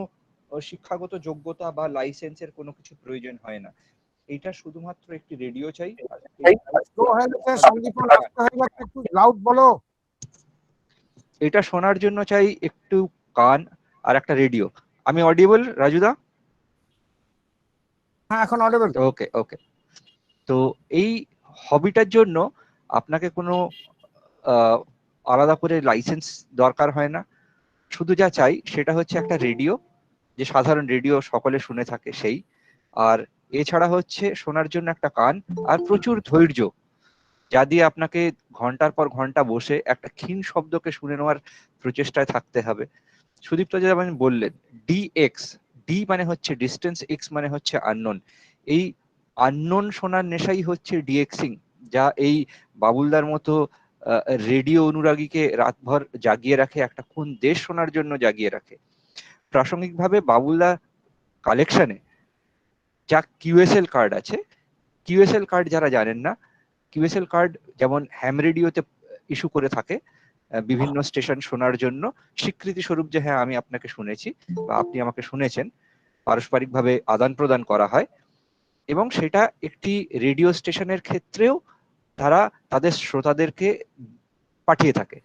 শিক্ষাগত যোগ্যতা বা লাইসেন্সের কোনো কিছু প্রয়োজন হয় না। এটা শুধুমাত্র একটি রেডিও চাই। এটা শোনার জন্য চাই একটু কান আর একটা রেডিও। আমি অডিবল, রাজুদা? হ্যাঁ, এখন অডিবল। ওকে ওকে। তো এই হবিটার জন্য আপনাকে কোনো আলাদা করে লাইসেন্স দরকার হয় না। শুধু যা চাই সেটা হচ্ছে একটা রেডিও, যে সাধারণ রেডিও সকলে শুনে থাকে সেই, আর এছাড়া হচ্ছে শোনার জন্য একটা কান আর প্রচুর ধৈর্য, যা দিয়ে আপনাকে ঘন্টার পর ঘন্টা বসে একটা ক্ষীণ শব্দকে শুনে নেওয়ার প্রচেষ্টায় থাকতে হবে। সুদীপ্ত যেমন বললেন, ডিএক্স, ডি মানে হচ্ছে ডিস্টেন্স, এক্স মানে হচ্ছে আননোন। এই আননোন শোনার নেশাই হচ্ছে ডিএক্সিং, যা এই বাবুলদার মতো রেডিও অনুরাগীকে রাতভর জাগিয়ে রাখে, একটা কোন দেশ শোনার জন্য জাগিয়ে রাখে। প্রাসঙ্গিকভাবে বাবুলদা কালেকশনে যা কিউএসএল কার্ড আছে, কিউএসএল কার্ড যারা জানেন না, কিউএসএল কার্ড যেমন হ্যাম রেডিওতে ইস্যু করে থাকে বিভিন্ন স্টেশন শোনার জন্য স্বীকৃতি স্বরূপ, যে হ্যাঁ আমি আপনাকে শুনেছি বা আপনি আমাকে শুনেছেন, পারস্পরিকভাবে আদান প্রদান করা হয়। এবং সেটা একটি রেডিও স্টেশনের ক্ষেত্রেও তারা তাদের শ্রোতাদেরকে পাঠিয়ে থাকে।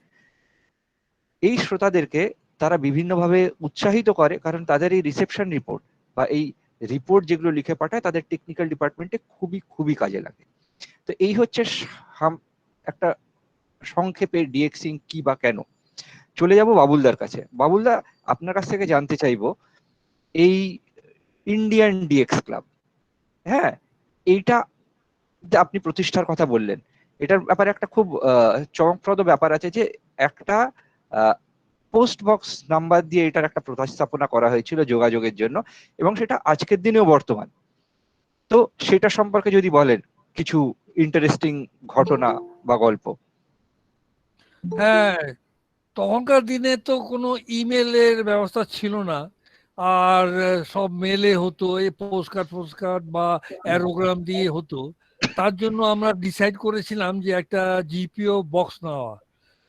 এই শ্রোতাদেরকে তারা বিভিন্নভাবে উৎসাহিত করে, কারণ তাদের এই রিসেপশন রিপোর্ট বা এই রিপোর্ট যেগুলো লিখে পাঠায় তাদের টেকনিক্যাল ডিপার্টমেন্টে খুবই কাজে লাগে। তো এই হচ্ছে একটা সংক্ষেপে ডিএক্সিং কি বা কেন। চলে যাব বাবুলদার কাছে। বাবুলদা, আপনার কাছ থেকে জানতে চাইবো, এই ইন্ডিয়ান ডিএক্স ক্লাব, হ্যাঁ, এইটা আপনি প্রতিষ্ঠার কথা বললেন, এটার ব্যাপারে একটা খুব চমকপ্রদ ব্যাপার আছে, যে একটা পোস্ট বক্স নাম্বার দিয়ে এটার একটা প্রতিস্থাপনা করা হয়েছিল যোগাযোগের জন্য, এবং সেটা আজকের দিনেও বর্তমান। তো সেটা সম্পর্কে যদি বলেন কিছু ইন্টারেস্টিং ঘটনা বা গল্প। হ্যাঁ, তখনকার দিনে তো কোনো ইমেলের ব্যবস্থা ছিল না, আর সব মেলে হতো, এই পোস্টকার্ড বা অ্যারোগ্রাম দিয়ে হতো। তার জন্য আমরা ডিসাইড করেছিলাম যে একটা জিপিও বক্স নেওয়া।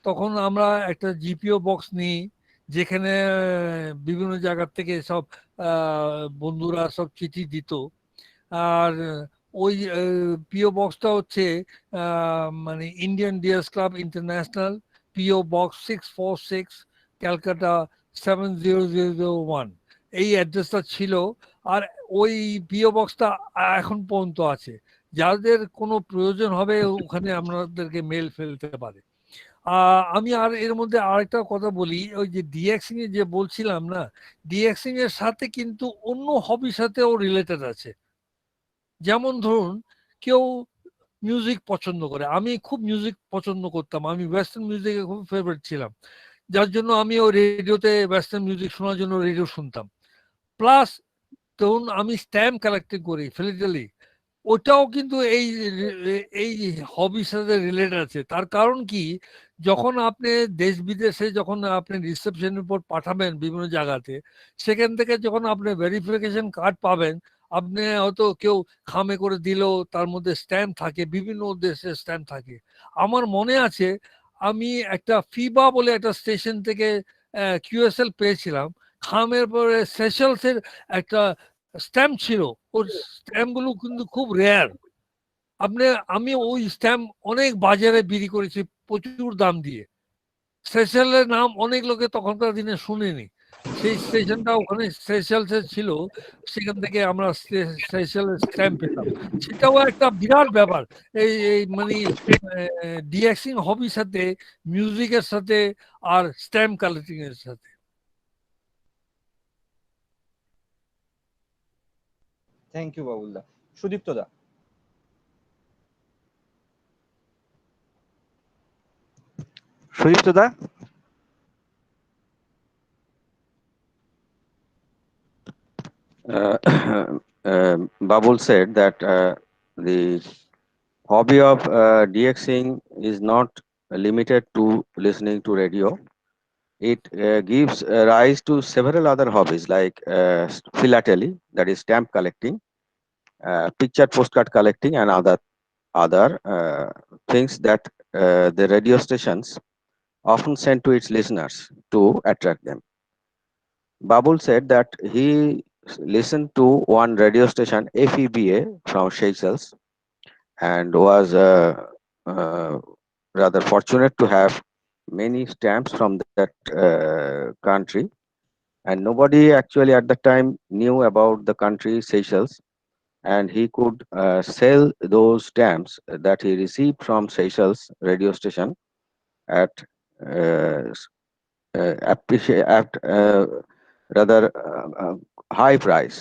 তখন আমরা একটা জিপিও বক্স নিই, যেখানে বিভিন্ন জায়গার থেকে সব বন্ধুরা সব চিঠি দিত। আর ওই পিও বক্সটা হচ্ছে মানে Indian DXers club international, PO box 646, Calcutta 70001, এই অ্যাড্রেসটা ছিল। আর ওই পিও বক্সটা এখন পর্যন্ত আছে, যাদের কোনো প্রয়োজন হবে ওখানে আপনাদেরকে মেল ফেলতে পারে। আমি আর এর মধ্যে আরেকটা কথা বলি, ওই যে ডিএক্সিং এ যে বলছিলাম না, ডিএক্সিং এর সাথে কিন্তু অন্য হবির সাথেও রিলেটেড আছে। যেমন ধরুন, কেউ মিউজিক পছন্দ করে, আমি খুব মিউজিক পছন্দ করতাম, আমি ওয়েস্টার্ন মিউজিকে খুব ফেভারিট ছিলাম, যার জন্য আমি ওই রেডিওতে ওয়েস্টার্ন মিউজিক শোনার জন্য রেডিও শুনতাম। প্লাস ধরুন আমি স্ট্যাম্প কালেক্টিং করি ফিলিটালি, ওটাও কিন্তু এই হবির সাথে রিলেটেড আছে। তার কারণ কি, যখন আপনি দেশ বিদেশে যখন আপনি রিসেপশন রিপোর্ট পাঠাবেন বিভিন্ন জায়গাতে, সেখান থেকে যখন আপনি ভেরিফিকেশন কার্ড পাবেন, আপনি হয়তো কেউ খামে করে দিল, তার মধ্যে স্ট্যাম্প থাকে, বিভিন্ন দেশের স্ট্যাম্প থাকে। আমার মনে আছে আমি একটা ফিবা বলে একটা স্টেশন থেকে কিউএসএল পেয়েছিলাম, খামের পরে সেশেলসের একটা স্ট্যাম্প ছিল। ওর স্ট্যাম্পগুলো কিন্তু খুব রেয়ার, আমি ওই স্ট্যাম্প অনেক বাজারে বিক্রি করেছি প্রচুর দাম দিয়ে। সেশেলের নাম অনেক লোকে তখনকার দিনে শুনেনি। সেই স্টেশনটা ওখানে সেশেলসে ছিল, সেখান থেকে আমরা সেশেলের স্ট্যাম্প পেতাম। সেটাও একটা বিরাট ব্যাপার। এই মানে ডিএক্সিং হবির সাথে, মিউজিকের সাথে, আর স্ট্যাম্প কালেক্টিং এর সাথে। Thank you Babulda. Sudipta da. Sudipta da. Babul said that the hobby of DXing is not limited to listening to radio. It gives rise to several other hobbies like philately, that is stamp collecting, picture postcard collecting, and other things that the radio stations often send to its listeners to attract them. Babul said that he listened to one radio station, FEBA, from Seychelles, and was rather fortunate to have many stamps from that country. And nobody actually at the time knew about the country Seychelles, and he could sell those stamps that he received from Seychelles radio station at appreciate at rather high price,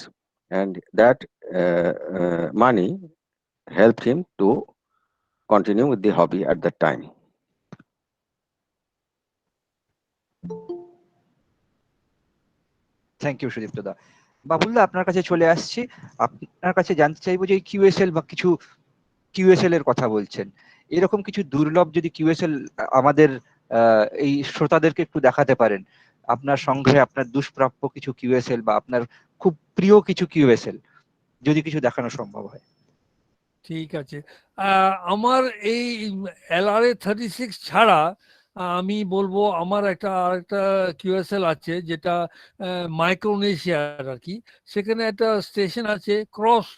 and that money helped him to continue with the hobby at that time. Thank you Sudipta da. Babulda, আপনার কাছে চলে আসছি। আপনার কাছে জানতে চাইবো যে কিউএসএল বা কিছু কিউএসএল এর কথা বলছেন, এরকম কিছু দুর্লভ যদি কিউএসএল আমাদের এই শ্রোতাদেরকে একটু দেখাতে পারেন, আপনার সংগ্রহে আপনার দুষ্প্রাপ্য কিছু কিউএসএল বা আপনার খুব প্রিয় কিছু কিউএসএল যদি কিছু দেখানো সম্ভব হয়। ঠিক আছে। আমার এই LRA-36 ছাড়া আমি বলবো আমার আরেকটা কিউএসএল আছে, যেটা মাইক্রোনেশিয়ার আর কি। সেখানে একটা স্টেশন আছে ক্রস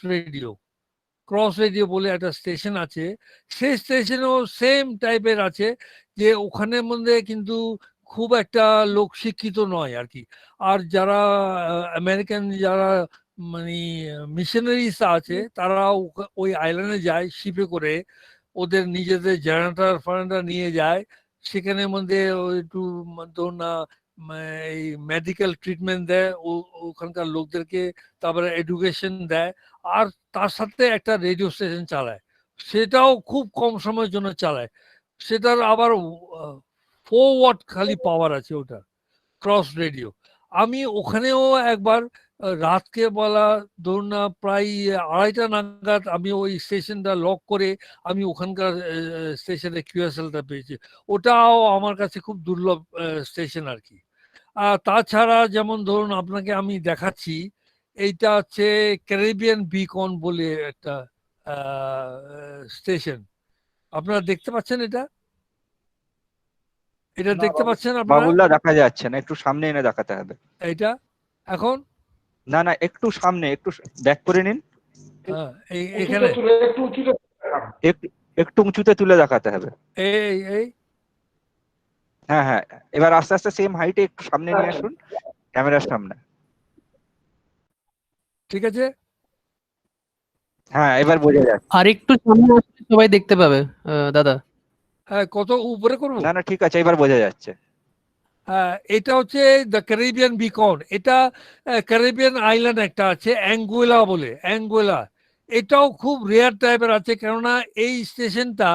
রেডিও বলে একটা স্টেশন আছে। সেই স্টেশনও সেম টাইপের আছে, যে ওখানের মধ্যে কিন্তু খুব একটা লোক শিক্ষিত নয় আর কি। আর যারা আমেরিকান যারা মানে মিশনারিজ আছে, তারা ওই আইল্যান্ডে যায় শিপে করে, ওদের নিজেদের জেনারেটর ফারেন্ডার নিয়ে যায়। সেখানের মধ্যে একটু ধরুন না এই মেডিকেল ট্রিটমেন্ট দেয় ওখানকার লোকদেরকে, তারপরে এডুকেশন দেয়, আর তার সাথে একটা রেডিও স্টেশন চালায়। সেটাও খুব কম সময়ের জন্য চালায়। সেটার আবার 4 ওয়াট খালি পাওয়ার আছে ওটা, ক্রস রেডিও। আমি ওখানেও একবার রাতকে বলা ধরুন না প্রায় 2:30 নাগাদ আমি ওই স্টেশনটা লক করে আমি ওখানকার স্টেশনে কিউএসএলটা পেয়েছি। ওটাও আমার কাছে খুব দুর্লভ স্টেশন আর কি। আর তাছাড়া যেমন ধরুন আপনাকে আমি দেখাচ্ছি, এইটা হচ্ছে ক্যারিবিয়ান বিকন বলে একটা স্টেশন। আপনারা দেখতে পাচ্ছেন এটা দেখতে পাচ্ছেন আপনারা? বাবুলদা, দেখা যাচ্ছে না, একটু সামনে এনে দেখাতে হবে। এইটা এখন না, একটু সামনে, একটু ব্যাক করে নিন। এখানে একটু উঁচুতে তুলে দেখাতে হবে। এই হ্যাঁ, এবার আস্তে আস্তে সেম হাইটে একটু সামনে নিয়ে আসুন, ক্যামেরার সামনে। ঠিক আছে, হ্যাঁ, এবার বোঝা যাচ্ছে। আর একটু সামনে আসলে সবাই দেখতে পাবে দাদা। কত উপরে করবো? না, ঠিক আছে, এবার বোঝা যাচ্ছে। এটা হচ্ছে দ্য ক্যারিবিয়ান বিকন। এটা ক্যারিবিয়ান আইল্যান্ড একটা আছে অ্যাঙ্গুয়েলা বলে, অ্যাঙ্গুয়েলা। এটাও খুব রেয়ার টাইপের আছে, কেননা এই স্টেশনটা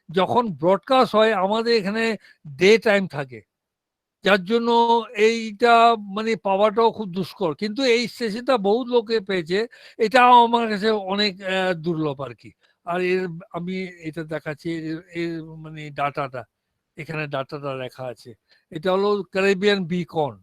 যখন ব্রডকাস্ট হয় আমাদের এখানে ডে টাইম থাকে, যার জন্য এইটা মানে পাওয়াটাও খুব দুষ্কর। কিন্তু এই স্টেশনটা বহুত লোকে পেয়েছে, এটাও আমার কাছে অনেক দুর্লভ আর কি। আর আমি এটা দেখাচ্ছি এর মানে ডাটাটা, এখানে ডাটাটা লেখা আছে। এটা হলো ক্যারিবিয়ান বিকন।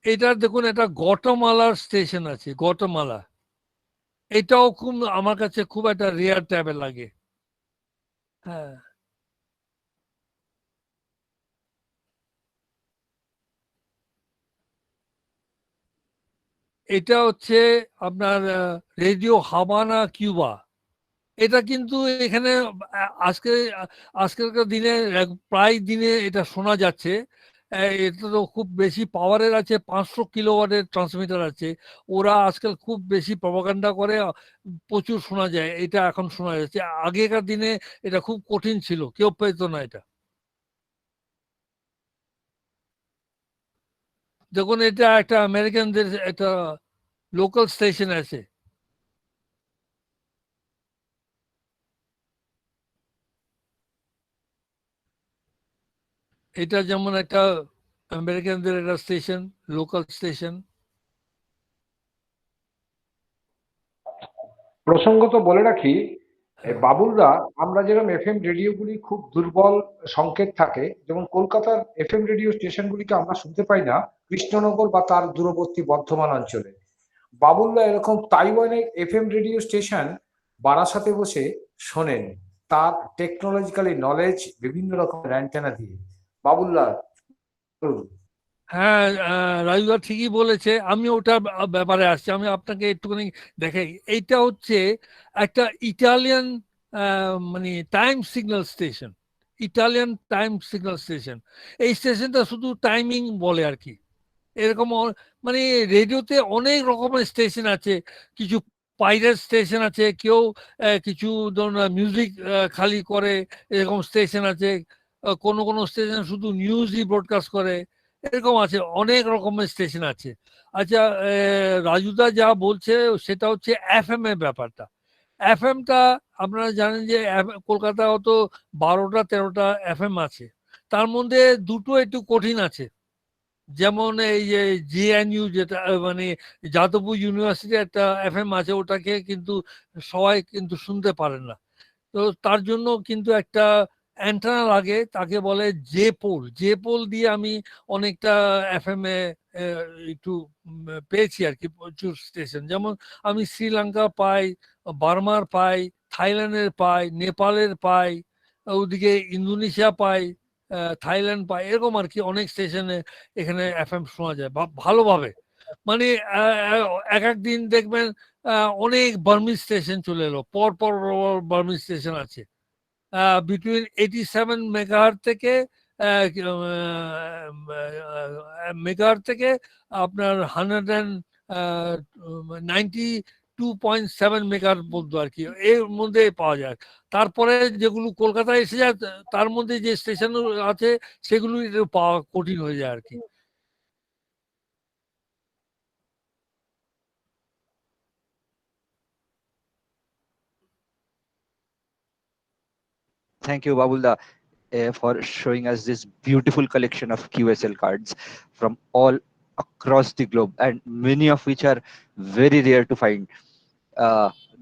এটা দেখুন, একটা গটমালার স্টেশন আছে, গটমালা। এটাও খুব আমার কাছে খুব একটা রেয়ার টাইপের লাগে। হ্যাঁ, এটা হচ্ছে আপনার রেডিও হাভানা কিউবা। এটা কিন্তু এখানে আজকে আজকালকার দিনে প্রায় দিনে এটা শোনা যাচ্ছে। এটা তো খুব বেশি পাওয়ারের আছে, 500 কিলোওয়াটের ট্রান্সমিটার আছে। ওরা আজকাল খুব বেশি প্রপাগান্ডা করে, প্রচুর শোনা যায়। এটা এখন শোনা যাচ্ছে, আগেকার দিনে এটা খুব কঠিন ছিল, কেউ পেত না এটা। যখন এটা একটা আমেরিকানদের একটা লোকাল স্টেশন আছে। এটা যেমন একটা আমেরিকানদের একটা স্টেশন, লোকাল স্টেশন। প্রসঙ্গত বলে রাখি, বাবুলদা, আমরা যেরকম এফএম রেডিওগুলি খুব দুর্বল সংকেত থাকে, যেমন কলকাতার এফএম রেডিও স্টেশনগুলিকে আমরা শুনতে পাই না কৃষ্ণনগর বা তার দূরবর্তী বর্ধমান অঞ্চলে। বাবুলদা এরকম তাইওয়ানের এফএম রেডিও স্টেশন বারাসাতে বসে শোনেন, তার টেকনোলজিক্যালি নলেজ বিভিন্ন রকমের অ্যান্টেনা দিয়ে। বাবুলদা বলুন। হ্যাঁ, রাজুদা ঠিকই বলেছে। আমি ওটার ব্যাপারে আসছি, আমি আপনাকে একটুখানি দেখাই। এইটা হচ্ছে একটা ইটালিয়ান মানে time signal station, Italian time signal station. এই স্টেশনটা শুধু টাইমিং বলে আর কি। এরকম মানে রেডিওতে অনেক রকমের স্টেশন আছে। কিছু পাইরেট স্টেশন আছে, কেউ কিছু ধরুন মিউজিক খালি করে, এরকম স্টেশন আছে। কোনো কোনো স্টেশন শুধু নিউজই ব্রডকাস্ট করে, এরকম আছে, অনেক রকমের স্টেশন আছে। আচ্ছা, রাজুদা যা বলছে সেটা হচ্ছে এফএম এর ব্যাপারটা। এফএমটা আপনারা জানেন যে কলকাতা অত 12টা-13টা এফএম আছে, তার মধ্যে দুটো একটু কঠিন আছে। যেমন এই যে জেএনইউ, যেটা মানে যাদবপুর ইউনিভার্সিটি একটা এফএম আছে, ওটাকে কিন্তু সবাই কিন্তু শুনতে পারেন না। তো তার জন্য কিন্তু একটা অ্যান্টেনা লাগে, তাকে বলে জে পোল। জে পোল দিয়ে আমি অনেকটা এফএম এ একটু পেয়েছি আর কি, প্রচুর স্টেশন। যেমন আমি শ্রীলঙ্কা পাই, বার্মার পাই, থাইল্যান্ডের পাই, নেপালের পাই, ওদিকে ইন্দোনেশিয়া পাই, থাইল্যান্ড পাই, এরকম আর কি অনেক স্টেশনে এখানে এফএম শোনা যায় ভালোভাবে। মানে এক এক দিন দেখবেন অনেক বার্মিজ স্টেশন চলে এলো, পর পর বার্মিজ স্টেশন আছে। বিটুইন 87 মেগাহার্টজ থেকে মেগাহার্টজ থেকে আপনার 192.7 মেগাহার্টজ পর্যন্ত আর কি, এর মধ্যে পাওয়া যায়। তারপরে যেগুলো কলকাতায় এসে যায়, তার মধ্যে যে স্টেশন আছে সেগুলো পাওয়া কঠিন হয়ে যায় আর কি। Thank you, Babulda, for showing us this beautiful collection of QSL cards from all across the globe, and many of which are very rare to find.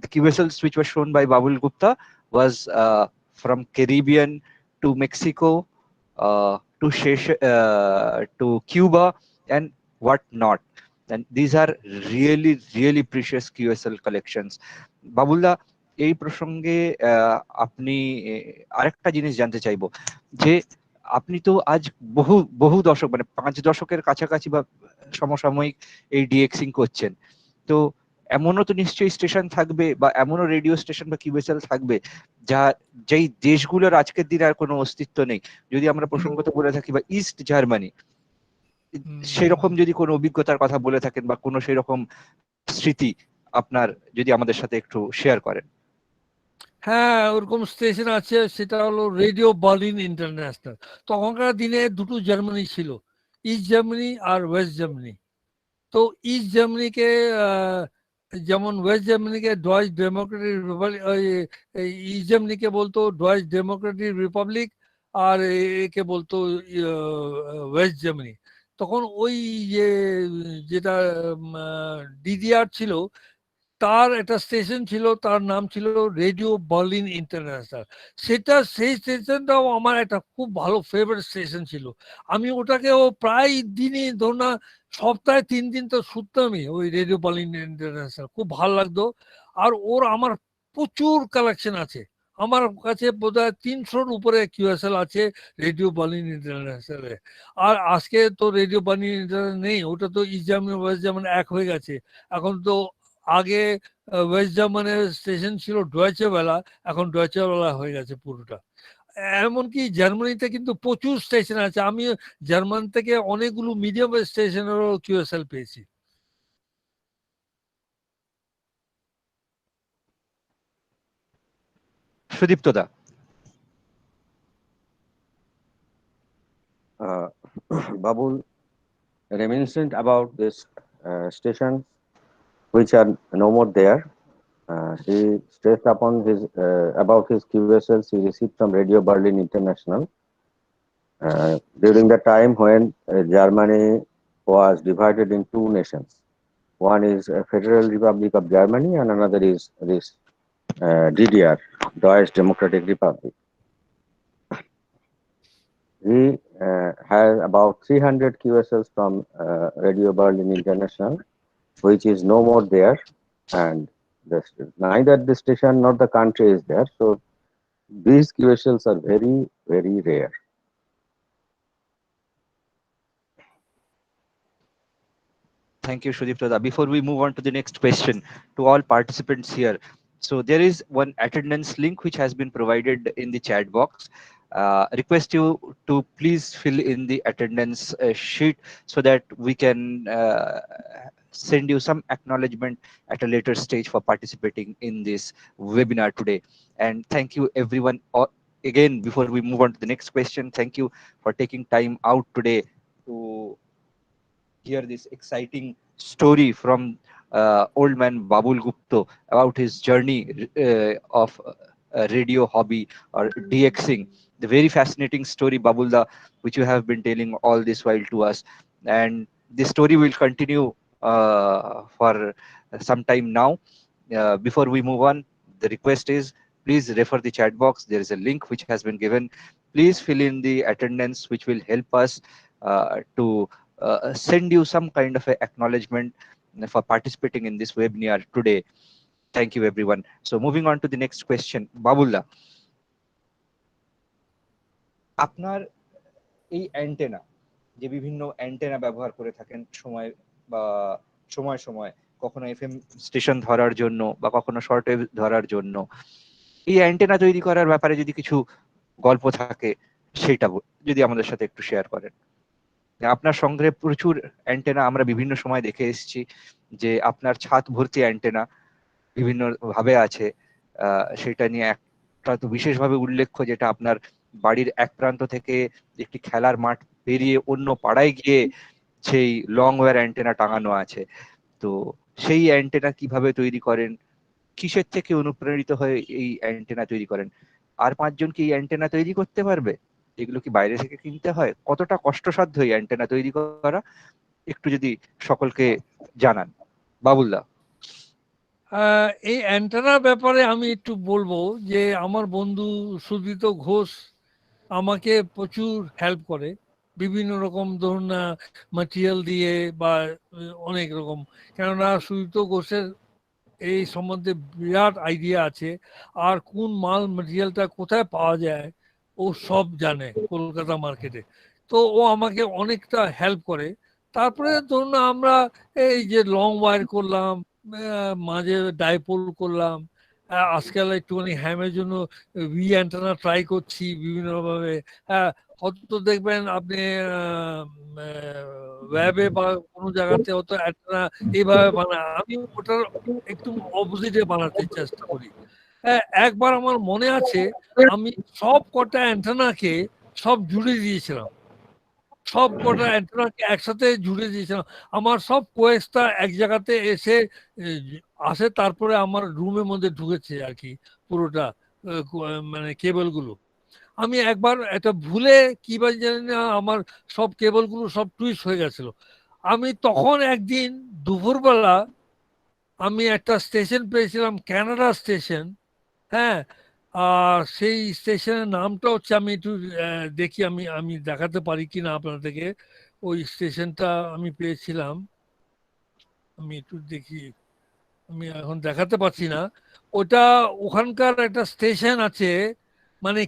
The QSLs which were shown by Babul Gupta was from Caribbean to Mexico to Cuba and what not. And these are really, really precious QSL collections. Babulda, এই প্রসঙ্গে আপনি আরেকটা জিনিস জানতে চাইবো যে আপনি তো আজ বহু বহু দশক, মানে 5 দশকের কাছাকাছি বা সমসাময়িক এই ডিএক্সিং করছেন। তো এমনও তো নিশ্চয়ই স্টেশন থাকবে বা এমনও রেডিও স্টেশন বা কিউএসএল থাকবে যা যেই দেশগুলোর আজকের দিনে আর কোনো অস্তিত্ব নেই। যদি আমরা প্রসঙ্গত বলে থাকি বা ইস্ট জার্মানি, সেরকম যদি কোনো অভিজ্ঞতার কথা বলে থাকেন বা কোনো সেরকম স্মৃতি আপনার যদি আমাদের সাথে একটু শেয়ার করেন। হ্যাঁ, ওরকম স্টেশন আছে, সেটা হলো রেডিও বার্লিন ইন্টারন্যাশনাল। তখনকার দিনে দুটো জার্মানি ছিল, ইস্ট জার্মানি আর ওয়েস্ট জার্মানি। তো ইস্ট জার্মানিকে যেমন ওয়েস্ট জার্মানিকে ডয়েচ ডেমোক্রেটিক রিপাবলিক, ইস্ট জার্মানিকে বলতো ডয়েচ ডেমোক্রেটিক রিপাবলিক, আর একে বলতো ওয়েস্ট জার্মানি। তখন ওই যে যেটা ডিডিআর ছিল, তার একটা স্টেশন ছিল, তার নাম ছিল রেডিও বার্লিন ইন্টারন্যাশনাল। সেই স্টেশনটাও আমার একটা খুব ভালো ফেভারিট স্টেশন ছিল। আমি ওটাকেও প্রায় দিনই, ধরুন না সপ্তাহে 3 দিন তো শুনতামই ওই রেডিও বার্লিন ইন্টারন্যাশনাল, খুব ভালো লাগতো। আর ওর আমার প্রচুর কালেকশন আছে, আমার কাছে বোধহয় 300-র উপরে কিউএসএল আছে রেডিও বার্লিন ইন্টারন্যাশনালে। আর আজকে তো রেডিও বার্লিন ইন্টারন্যাশনাল নেই, ওটা তো ইস্ট জার্মানি ওয়েস্ট জার্মানি এক হয়ে গেছে। এখন তো আগে ওয়েস্ট জার্মানের স্টেশন ছিল ডয়েচে ওয়েলা, এখন ডয়েচে ওয়েলা হয়ে গেছে পুরোটা। এমনকি জার্মানিতে কিন্তু প্রচুর স্টেশন আছে, আমি জার্মান থেকে অনেকগুলো মিডিয়াম স্টেশনেরও কিউএসএল পেয়েছি। Sudipta da. Babul, reminiscent about this station which are no more there. He stressed upon his about his QSLs he received from Radio Berlin International during the time when Germany was divided in two nations. One is Federal Republic of Germany and another is this DDR, Deutsche Democratic Republic. He has about 300 QSLs from Radio Berlin International, which is no more there, and neither the station nor the country is there. So these QSLs are very, very rare. Thank you, Sudipta da. Before we move on to the next question, to all participants here, so there is one attendance link which has been provided in the chat box. Request you to please fill in the attendance sheet so that we can send you some acknowledgement at a later stage for participating in this webinar today. And thank you everyone. Again, before we move on to the next question, thank you for taking time out today to hear this exciting story from old man Babul Gupta about his journey of radio hobby or DXing. The very fascinating story, Babulda, which you have been telling all this while to us. And this story will continue for some time now. Before we move on, the request is please refer the chat box. There is a link which has been given. Please fill in the attendance, which will help us to send you some kind of a acknowledgement for participating in this webinar today. Thank you, everyone. So moving on to the next question, Babulda, আপনার এই antenna, যে বিভিন্ন antenna ব্যবহার করে থাকেন সময় বা সময় সময়, কখনো এফএম স্টেশন ধরার জন্য বা কখনো শর্ট ওয়েভ ধরার জন্য, এই অ্যান্টেনা তৈরি করার ব্যাপারে যদি কিছু গল্প থাকে সেটা যদি আমাদের সাথে একটু শেয়ার করেন। আপনার সংগ্রহে প্রচুর অ্যান্টেনা আমরা বিভিন্ন সময় দেখে এসেছি, যে আপনার ছাদ ভর্তি অ্যান্টেনা বিভিন্ন ভাবে আছে। সেটা নিয়ে একটা তো বিশেষভাবে উল্লেখ্য, যেটা আপনার বাড়ির এক প্রান্ত থেকে একটি খেলার মাঠ পেরিয়ে অন্য পাড়ায় গিয়ে সেই লং ওয়্যার অ্যান্টেনা টাঙানো আছে। তো সেই অ্যান্টেনা কিভাবে তৈরি করেন, কিসের থেকে অনুপ্রাণিত হয়ে এই অ্যান্টেনা তৈরি করেন, আর 5 জন কি এই অ্যান্টেনা তৈরি করতে পারবে, এগুলো কি বাইরে থেকে কিনতে হয়, কতটা কষ্টসাধ্য এই অ্যান্টেনা তৈরি করা, একটু যদি সকলকে জানান। বাবুলদা। এই অ্যান্টেনার ব্যাপারে আমি একটু বলবো যে আমার বন্ধু সুজিত ঘোষ আমাকে প্রচুর হেল্প করে, বিভিন্ন রকম ধরুন ম্যাটেরিয়াল দিয়ে বা অনেক রকম, কেননা সুজিত ঘোষের এই সম্বন্ধে বিরাট আইডিয়া আছে, আর কোন মাল ম্যাটেরিয়ালটা কোথায় পাওয়া যায় ও সব জানে কলকাতা মার্কেটে। তো ও আমাকে অনেকটা হেল্প করে। তারপরে ধরুন আমরা এই যে লং ওয়্যার করলাম, মাঝে ডাইপোল করলাম, আজকাল একটুখানি হ্যামের জন্য ভি অ্যান্টেনা ট্রাই করছি বিভিন্নভাবে। হ্যাঁ, হয়তো দেখবেন আপনি ওয়েবে বা কোনো জায়গাতে হয়তো অ্যান্টেনা এইভাবে বানায়, আমি ওটার একটু অপোজিটে বানাতে চেষ্টা করি। একবার আমার মনে আছে আমি সব কটা অ্যান্টেনাকে সব জুড়ে দিয়েছিলাম, সব কটা অ্যান্টেনাকে একসাথে জুড়ে দিয়েছিলাম। আমার সব কোয়েক্সটা এক জায়গাতে এসে আসে, তারপরে আমার রুমের মধ্যে ঢুকেছে আর কি পুরোটা, মানে কেবলগুলো। আমি একবার একটা ভুলে কি বা জানি না আমার সব কেবলগুলো সব টুইস্ট হয়ে গেছিল। আমি তখন একদিন দুপুরবেলা আমি একটা স্টেশন পেয়েছিলাম, কানাডা স্টেশন। হ্যাঁ, আর সেই স্টেশনের নামটা হচ্ছে, আমি একটু দেখি আমি আমি দেখাতে পারি কিনা আপনাদেরকে। ওই স্টেশনটা আমি পেয়েছিলাম, আমি একটু দেখি, আমি এখন দেখাতে পারছি না। ওটা ওখানকার একটা স্টেশন আছে, মানে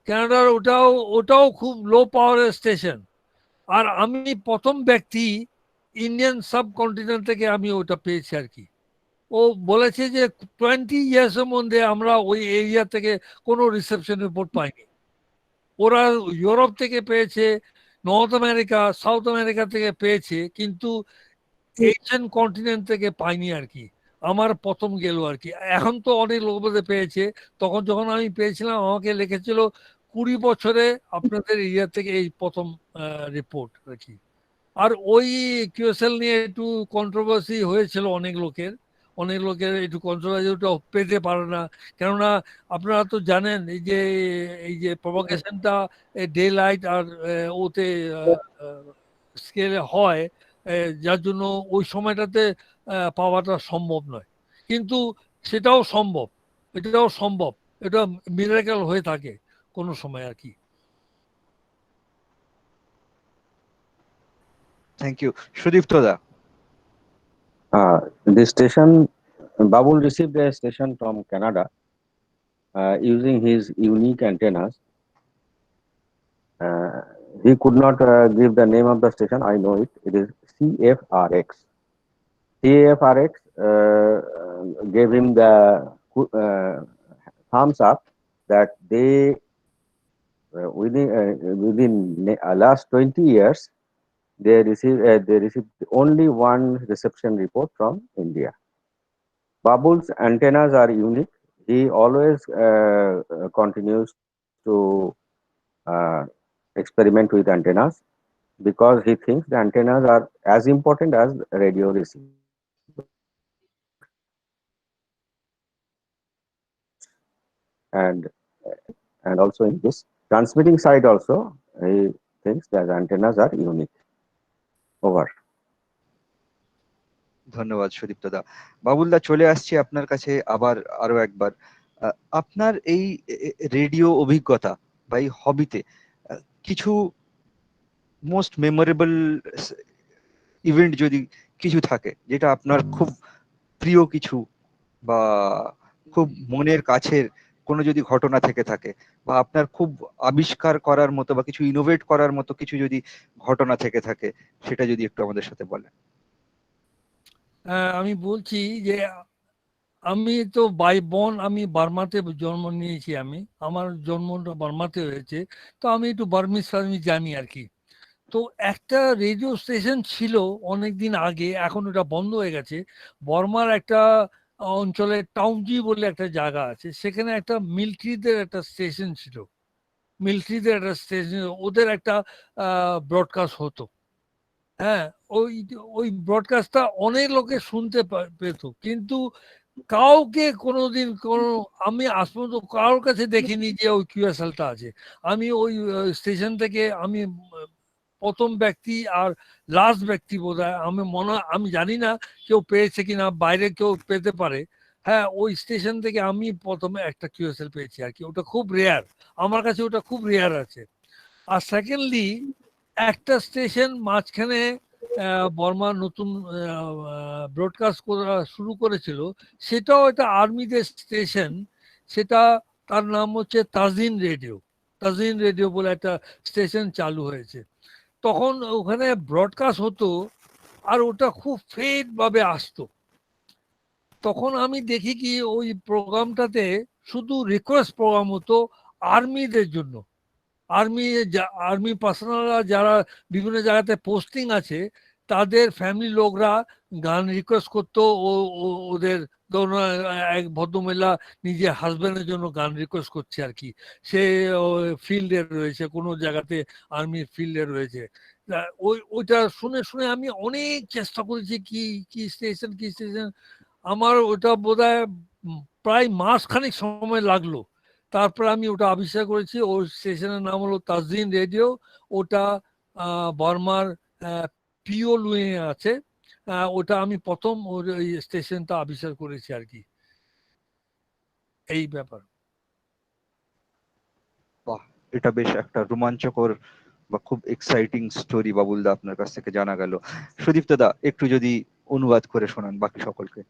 কানাডার ওটাও ওটাও খুব লো পাওয়ারের স্টেশন। আর আমি প্রথম ব্যক্তি ইন্ডিয়ান সাবকন্টিনেন্ট থেকে আমি ওটা পেয়েছি আর কি। ও বলেছে যে 20 ইয়ার্স এর মধ্যে আমরা ওই এরিয়া থেকে কোনো রিসেপশন রিপোর্ট পাইনি। ওরা ইউরোপ থেকে পেয়েছে, নর্থ আমেরিকা, সাউথ আমেরিকা থেকে পেয়েছে, কিন্তু এশিয়ান কন্টিনেন্ট থেকে পাইনি আর কি। আমার প্রথম গেল আর কি। এখন তো অনেক লোক বোধহয় পেয়েছে, তখন যখন আমি পেয়েছিলাম আমাকে লিখেছিল 20 বছরে আপনাদের এরিয়া থেকে এই প্রথম রিপোর্ট আর কি। আর ওই কিউএসএল নিয়ে একটু কন্ট্রোভার্সি হয়েছিল অনেক লোকের একটু কন্ট্রোভার্সি, ওটা পেতে পারে না। কেননা আপনারা তো জানেন এই যে প্রভোকেশনটা ডে লাইট আর ওতে স্কেলে হয়, যার জন্য ওই সময়টাতে পাওয়াটা সম্ভব নয়। কিন্তু সেটাও সম্ভব, এটাও সম্ভব, এটা মিরাকেল হয়ে থাকে কোনো সময় আর কি। Thank you. Sudipta da, The station, Babul received a station from Canada using his unique antennas. He could not give the name of the station. I know it. It is CFRX. CFRX gave him the thumbs up that they within last 20 years they received only one reception report from India. Babul's antennas are unique. He always continues to experiment with antennas because he thinks the antennas are as important as radio receiver. And also in this transmitting side also, he thinks that antennas are unique. Over. ধন্যবাদ সুদীপ্ত দা। বাবুল দা, চলে আসছি আপনার কাছে আবার আরো একবার। আপনার এই রেডিও অভিজ্ঞতা বা এই হবিতে কিছু মোস্ট মেমোরেবল ইভেন্ট যদি কিছু থাকে, যেটা আপনার খুব প্রিয় কিছু বা খুব মনের কাছের কোনো যদি ঘটনা থেকে থাকে, বা আপনার খুব আবিষ্কার করার মতো বা কিছু ইনোভেট করার মতো কিছু যদি ঘটনা থেকে থাকে, সেটা যদি একটু আমাদের সাথে বলেন। আমি বলছি যে আমি তো বাই বর্ন, আমি বার্মাতে জন্ম নিয়েছি। আমার জন্মটা বার্মাতে হয়েছে, তো আমি একটু বার্মিজ আমি জানি আর কি। তো একটা রেডিও স্টেশন ছিল অনেকদিন আগে, এখন ওটা বন্ধ হয়ে গেছে। বর্মার একটা অঞ্চলে টাউনজি বলে একটা জায়গা আছে, সেখানে একটা মিলিটারিদের একটা স্টেশন ছিল। ওদের একটা ব্রডকাস্ট হতো। হ্যাঁ, ওই ওই ব্রডকাস্টটা অনেক লোকে শুনতে পেত, কিন্তু কাউকে কোনোদিন আমি আজ পর্যন্ত কারোর কাছে দেখিনি যে ওই কিউএসএলটা আছে। আমি ওই স্টেশন থেকে আমি প্রথম ব্যক্তি আর লাস্ট ব্যক্তি বোধহয়, আমি জানি না কেউ পেয়েছে কিনা, বাইরে কেউ পেতে পারে। হ্যাঁ, ওই স্টেশন থেকে আমি প্রথমে একটা কিউএসএল পেয়েছি আর কি। ওটা খুব রেয়ার, আমার কাছে ওটা খুব রেয়ার আছে। আর সেকেন্ডলি, একটা স্টেশন মাঝখানে বর্মা নতুন ব্রডকাস্ট করা শুরু করেছিল, সেটাও একটা আর্মিদের স্টেশন। সেটা, তার নাম হচ্ছে তাজিন রেডিও বলে একটা স্টেশন চালু হয়েছে। তখন ওখানে ব্রডকাস্ট হতো, আর ওটা খুব ফেড ভাবে আসতো। তখন আমি দেখি কি ওই প্রোগ্রামটাতে শুধু রিকোয়েস্ট প্রোগ্রাম হতো আর্মিদের জন্য। আর্মি পার্সোনালরা যারা বিভিন্ন জায়গাতে পোস্টিং আছে, তাদের ফ্যামিলি লোকরা গান রিকোয়েস্ট করতো। ওদের এক ভদ্রমহিলা নিজের হাজব্যান্ডের জন্য গান রিকোয়েস্ট করছে আর কি। সে ফিল্ডে রয়েছে, কোনো জায়গাতে আর্মির ফিল্ডে রয়েছে। ওইটা শুনে শুনে আমি অনেক চেষ্টা করেছি কি কি স্টেশন আমার ওটা বোধহয় প্রায় মাসখানেক সময় লাগলো। তারপর আমি ওটা আবিষ্কার করেছি। ওর স্টেশনের নাম হলো তাজিন রেডিও। ওটা বর্মার পিওলুয়ে আছে। ওটা আমি প্রথম ওই স্টেশনটা আবিষ্কার করেছি আর কি। এই ব্যাপার। বাহ, এটা বেশ একটা রোমাঞ্চকর বা খুব এক্সাইটিং স্টোরি বাবুল দা আপনার কাছ থেকে জানা গেল। সুদীপ্ত দা, একটু যদি অনুবাদ করে শোনান বাকি সকলকে।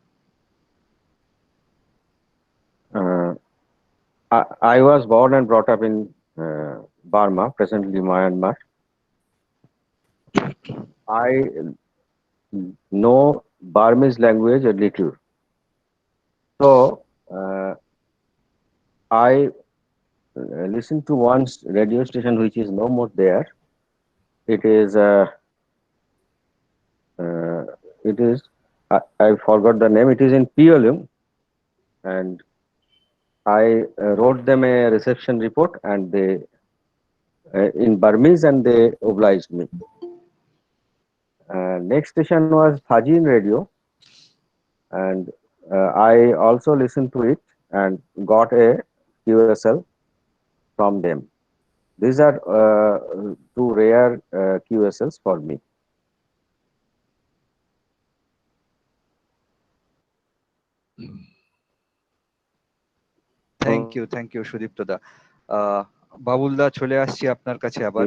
I was born and brought up in Burma, presently Myanmar. I know Burmese language a little. So I listened to one radio station which is no more there. It is it is I forgot the name. It is in PLM, and I wrote them a reception report, and they in Burmese, and they obliged me. Next station was Fajin Radio, and I also listened to it and got a QSL from them. These are two rare QSLs for me. Thank you Sudipta da. Babulda চলে আসছি আপনার কাছে আবার।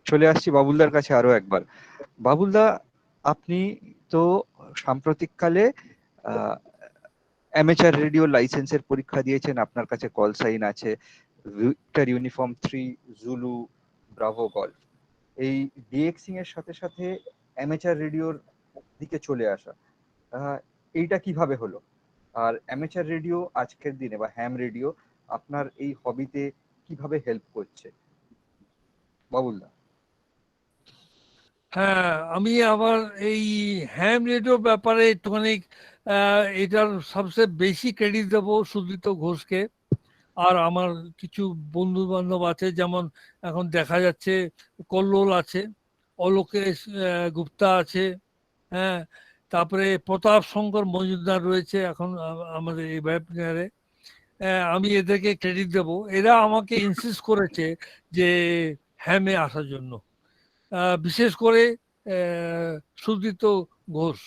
চলে আসছি বাবুলদার কাছে আরো একবার। বাবুলদা, আপনি তো সাম্প্রতিককালে অ্যামেচার রেডিও লাইসেন্সের পরীক্ষা দিয়েছেন, আপনার কাছে কল সাইন আছে Victor uniform 3 Zulu Bravo golf. এই ডিএক্সিং এর সাথে সাথে অ্যামেচার রেডিওর দিকে চলে আসা, এইটা কিভাবে হলো? আর অ্যামেচার রেডিও আজকের দিনে বা হ্যাম রেডিও আপনার এই হবিতে কিভাবে হেল্প করছে বাবুলদা? হ্যাঁ, আমি আবার এই হ্যাম রেডিও ব্যাপারে একটুখানি এটার সবচেয়ে বেশি ক্রেডিট দেবো সুদীপ্ত ঘোষকে। আর আমার কিছু বন্ধু বান্ধব আছে, যেমন এখন দেখা যাচ্ছে কল্লোল আছে, অলোকেশ গুপ্তা আছে, হ্যাঁ, তারপরে প্রতাপ শঙ্কর মজুমদার রয়েছে এখন আমাদের এই ওয়েবিনারে। আমি এদেরকে ক্রেডিট দেব, এরা আমাকে ইনসিস্ট করেছে যে হ্যামে আসার জন্য। বিশেষ করে সুদীপ্ত ঘোষ,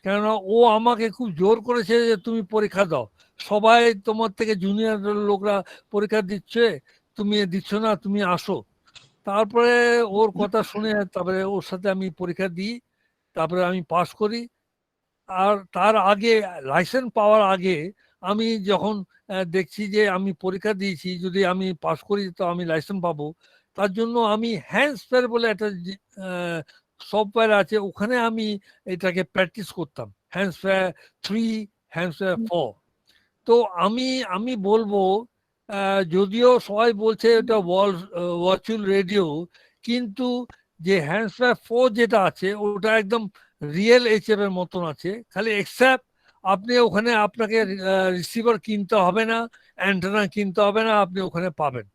কেননা ও আমাকে খুব জোর করেছে যে তুমি পরীক্ষা দাও, সবাই তোমার থেকে জুনিয়র লোকরা পরীক্ষা দিচ্ছে, তুমি দিচ্ছ না, তুমি আসো। তারপরে ওর কথা শুনে তারপরে ওর সাথে আমি পরীক্ষা দিই, তারপরে আমি পাস করি। আর তার আগে লাইসেন্স পাওয়ার আগে আমি যখন দেখছি যে আমি পরীক্ষা দিয়েছি, যদি আমি পাস করি তো আমি লাইসেন্স পাবো, তার জন্য আমি হ্যান্ডস্পেয়ার বলে একটা সফটওয়্যার আছে, ওখানে আমি এটাকে প্র্যাকটিস করতাম, হ্যান্ডস্পেয়ার 3, হ্যান্ডস্পেয়ার 4। তো আমি আমি বলবো যদিও সবাই বলছে এটা ভার্চুয়াল রেডিও, কিন্তু যে হ্যান্ডস্পেয়ার 4 যেটা আছে ওটা একদম রিয়েল এইচএফ এর মতন আছে, খালি এক্সেপ্ট আপনি ওখানে আপনাকে রিসিভার কিনতে হবে না, অ্যান্টেনা কিনতে হবে না, আপনি ওখানে পাবেন,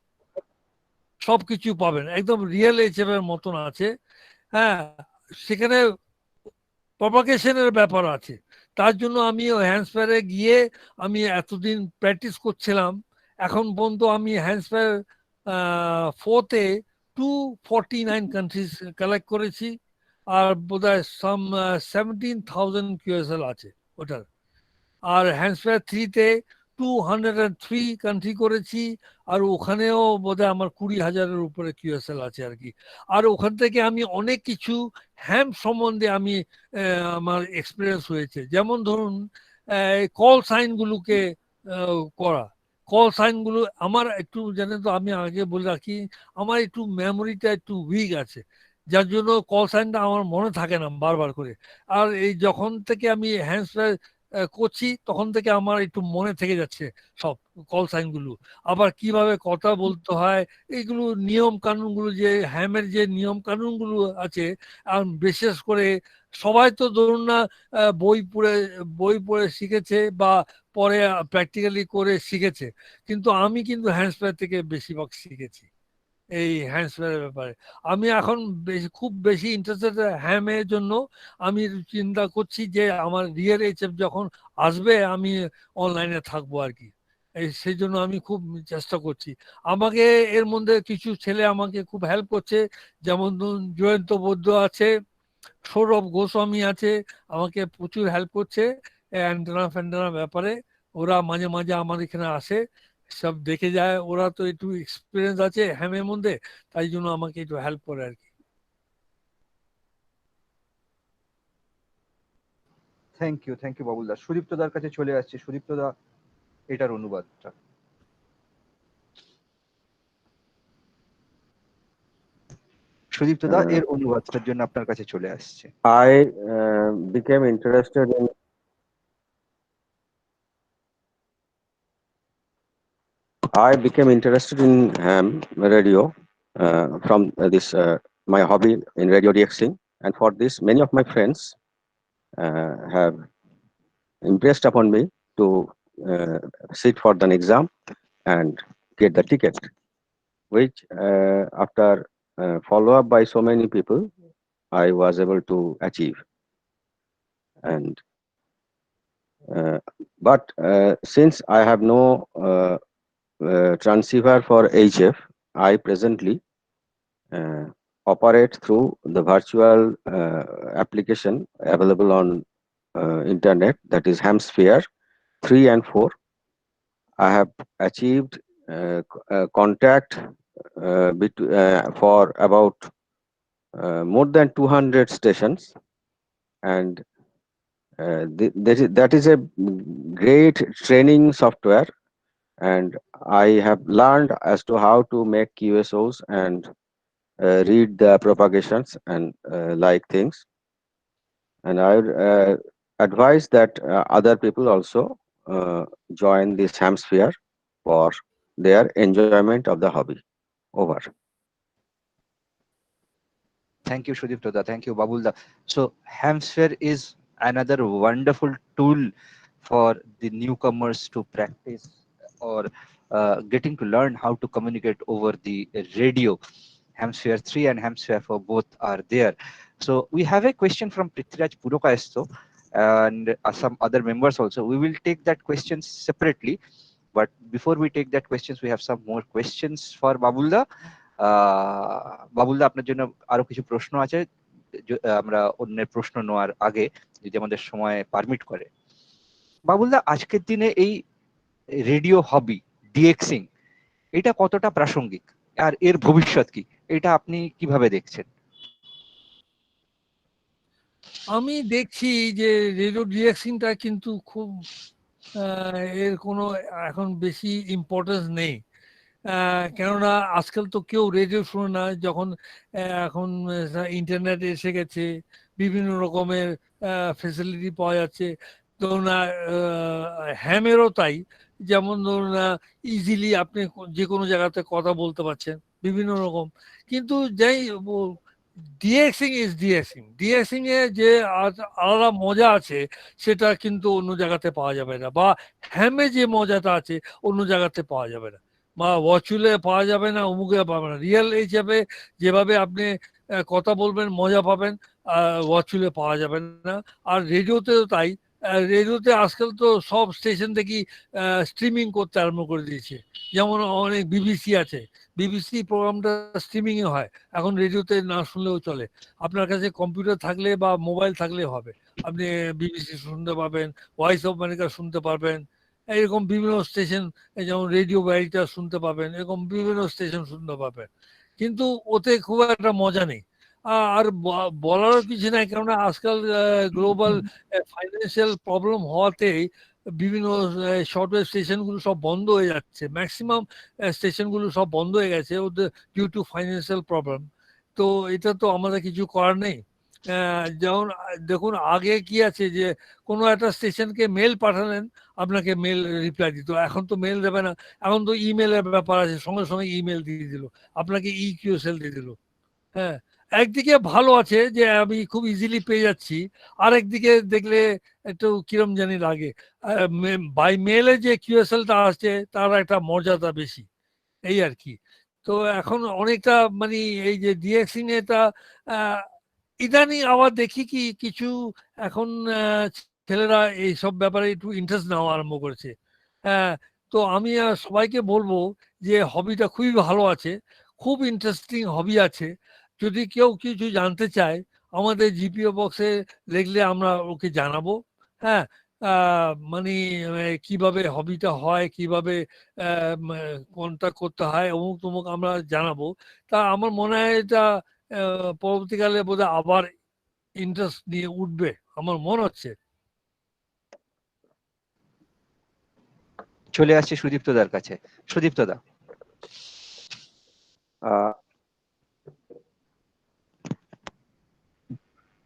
সবকিছু পাবেন, একদম রিয়েল এইচএফ এর মতন আছে। হ্যাঁ, সেখানে প্রপাগেশনের ব্যাপার আছে, তার জন্য আমি হ্যান্ডস্পেয়ারে গিয়ে আমি এতদিন প্র্যাকটিস করছিলাম। এখন পর্যন্ত আমি হ্যান্ডস্পেয়ার 4-তে 249 কান্ট্রিজ কালেক্ট করেছি, আর বোধহয় সাম 17,000 QSL আছে ওটার। আর হ্যান্ডস্পেয়ার 3-তে 203 কান্ট্রি করেছি, আর ওখানেও বোধহয় আমার 20,000-এর উপরে QSL আছে আর কি। আর ওখান থেকে আমি অনেক কিছু হ্যাম সম্বন্ধে আমি আমার এক্সপিরিয়েন্স হয়েছে, যেমন ধরুন কল সাইনগুলোকে করা। কল সাইনগুলো আমার একটু জানেন তো, আমি আগে বলে রাখি, আমার একটু মেমোরিটা একটু উইক আছে, যার জন্য কল সাইনটা আমার মনে থাকে না বারবার করে। আর এই যখন থেকে আমি হ্যান্ডস্পেয়ার করছি তখন থেকে আমার একটু মনে থেকে যাচ্ছে সব কল সাইন গুলো, আবার কিভাবে কথা বলতে হয়, এইগুলো নিয়ম কানুন গুলো, যে হ্যামের যে নিয়ম কানুন গুলো আছে। আর বিশেষ করে সবাই তো ধরুন না বই পড়ে শিখেছে বা পরে প্র্যাকটিক্যালি করে শিখেছে, কিন্তু আমি কিন্তু হ্যান্ডস্পেয়ার থেকে বেশিরভাগ শিখেছি এই হ্যান্ডস্পেয়ারের ব্যাপারে। আমি এখন খুব বেশি ইন্টারেস্টেড হ্যামের জন্য। আমি চিন্তা করছি যে আমার রিয়েল এইচএফ যখন আসবে আমি অনলাইনে থাকবো আর কি, সেই জন্য আমি খুব চেষ্টা করছি। আমাকে এর মধ্যে কিছু ছেলে আমাকে খুব হেল্প করছে, যেমন ধরুন জয়ন্ত বৈদ্য আছে, সৌরভ গোস্বামী আছে, আমাকে প্রচুর হেল্প করছে অ্যান্টেনা ফ্যান্টেনা ব্যাপারে। ওরা মাঝে মাঝে আমার এখানে আসে, সব দেখে যায়, ওরা তো একটু এক্সপিরিয়েন্স আছে হ্যামের মধ্যে, তাই জন্য আমাকে একটু হেল্প করে আর কি। Thank you বাবুলদা। সুদীপ্তদার কাছে চলে আসছে। সুদীপ্তদা, এটার অনুবাদটা। সুদীপ্তদা এর অনুবাদটার জন্য আপনার কাছে চলে আসছে। I became interested in radio from this my hobby in radio DXing, and for this many of my friends have impressed upon me to sit for the exam and get the ticket, which after follow up by so many people, I was able to achieve. And but since I have no transceiver for HF, I presently operate through the virtual application available on internet, that is Hamsphere 3 and 4. I have achieved contact for about more than 200 stations, and that is a great training software, and I have learned as to how to make QSOs and read the propagations and like things. And I would advise that other people also join this Hamsphere for their enjoyment of the hobby. Over. Thank you, Sudiptoda. Thank you, Babulda. So Hamsphere is another wonderful tool for the newcomers to practice or getting to learn how to communicate over the radio. Hamsphere 3 and Hamsphere 4 both are there. So we have a question from Prithviraj Purokayesto and some other members also. We will take that question separately. But before we take that questions, we have some more questions for Babulda. বাবুলদা, আপনার জন্য আরো কিছু প্রশ্ন আছে, আমরা অন্যের প্রশ্ন নেওয়ার আগে যদি আমাদের সময় পারমিট করে। বাবুলদা, আজকের দিনে এই রেডিও হবি ডিএক্সিং এটা কতটা প্রাসঙ্গিক আর এর ভবিষ্যৎ কি, এটা আপনি কিভাবে দেখছেন? আমি দেখছি যে রেডিও ডিএক্সিংটা কিন্তু খুব এর কোনো এখন বেশি ইম্পর্টেন্স নেই। কেননা আজকাল তো কেউ রেডিও শুনে না, যখন এখন ইন্টারনেট এসে গেছে, বিভিন্ন রকমের ফেসিলিটি পাওয়া যাচ্ছে। ধরুন হ্যামেরও তাই, যেমন ধরুন ইজিলি আপনি যে কোনো জায়গাতে কথা বলতে পারছেন বিভিন্ন রকম। কিন্তু যাই ডিএক্সিং এ যে আলাদা মজা আছে সেটা কিন্তু অন্য জায়গাতে পাওয়া যাবে না, বা হ্যামে যে মজাটা আছে অন্য জায়গাতে পাওয়া যাবে না, বা ওয়াচুলে পাওয়া যাবে না, অমুকে পাবে না। রিয়েল হিসাবে যেভাবে আপনি কথা বলবেন মজা পাবেন, ওয়াচুলে পাওয়া যাবে না। আর রেডিওতেও তাই, রেডিওতে আজকাল তো সব স্টেশন থেকেই স্ট্রিমিং করতে আরম্ভ করে দিয়েছে। যেমন অনেক বিবিসি আছে, বিবিসি প্রোগ্রামটা স্ট্রিমিং এ হয়, এখন রেডিওতে না শুনলেও চলে। আপনার কাছে কম্পিউটার থাকলে বা মোবাইল থাকলে হবে, আপনি বিবিসি শুনতে পাবেন, ভয়েস অফ আমেরিকা শুনতে পারবেন, এরকম বিভিন্ন স্টেশন, যেমন রেডিও ব্যারিটা শুনতে পাবেন, এরকম বিভিন্ন স্টেশন শুনতে পাবেন। কিন্তু ওতে খুব একটা মজা নেই। আর বলারও কিছু নাই, কেননা আজকাল গ্লোবাল ফাইন্যান্সিয়াল প্রবলেম হওয়াতেই বিভিন্ন শর্টওয়েভ স্টেশনগুলো সব বন্ধ হয়ে যাচ্ছে, ম্যাক্সিমাম স্টেশনগুলো সব বন্ধ হয়ে গেছে ওদের ডিউ টু ফাইন্যান্সিয়াল প্রবলেম। তো এটা তো আমাদের কিছু করার নেই। যেমন দেখুন আগে কি আছে, যে কোনো একটা স্টেশনকে মেল পাঠালেন, আপনাকে মেল রিপ্লাই দিত। এখন তো মেল দেবে না, এখন তো ইমেলের ব্যাপার আছে, সঙ্গে সঙ্গে ইমেল দিয়ে দিল, আপনাকে ইকিউএসএল দিয়ে দিল। হ্যাঁ, একদিকে ভালো আছে যে আমি খুব ইজিলি পেয়ে যাচ্ছি, আর একদিকে দেখলে একটু কিরম জানি লাগে। বাই মেলে যে কিউএসএলটা আসছে তার একটা মর্যাদা বেশি, এই আর কি। তো এখন অনেকটা মানে এই যে ডিএক্সিং এটা ইদানিং আবার দেখি কি কিছু এখন ছেলেরা এইসব ব্যাপারে একটু ইন্টারেস্ট নেওয়া আরম্ভ করেছে। হ্যাঁ, তো আমি সবাইকে বলবো যে হবিটা খুবই ভালো আছে, খুব ইন্টারেস্টিং হবি আছে। যদি কেউ কিছু জানতে চায় আমাদের জিপিও বক্সে লিখলে আমরা ওকে জানাবো। হ্যাঁ, মানে কিভাবে হবিটা হয়, কিভাবে কোনটা করতে হয়, অমুক তমুক আমরা জানাবো। তা আমার মনে হয় এটা পরবর্তীকালে বোধহয় আবার ইন্টারেস্ট নিয়ে উঠবে, আমার মনে হচ্ছে। চলে আসছে সুদীপ্ত দার কাছে। সুদীপ্ত দা, Uh,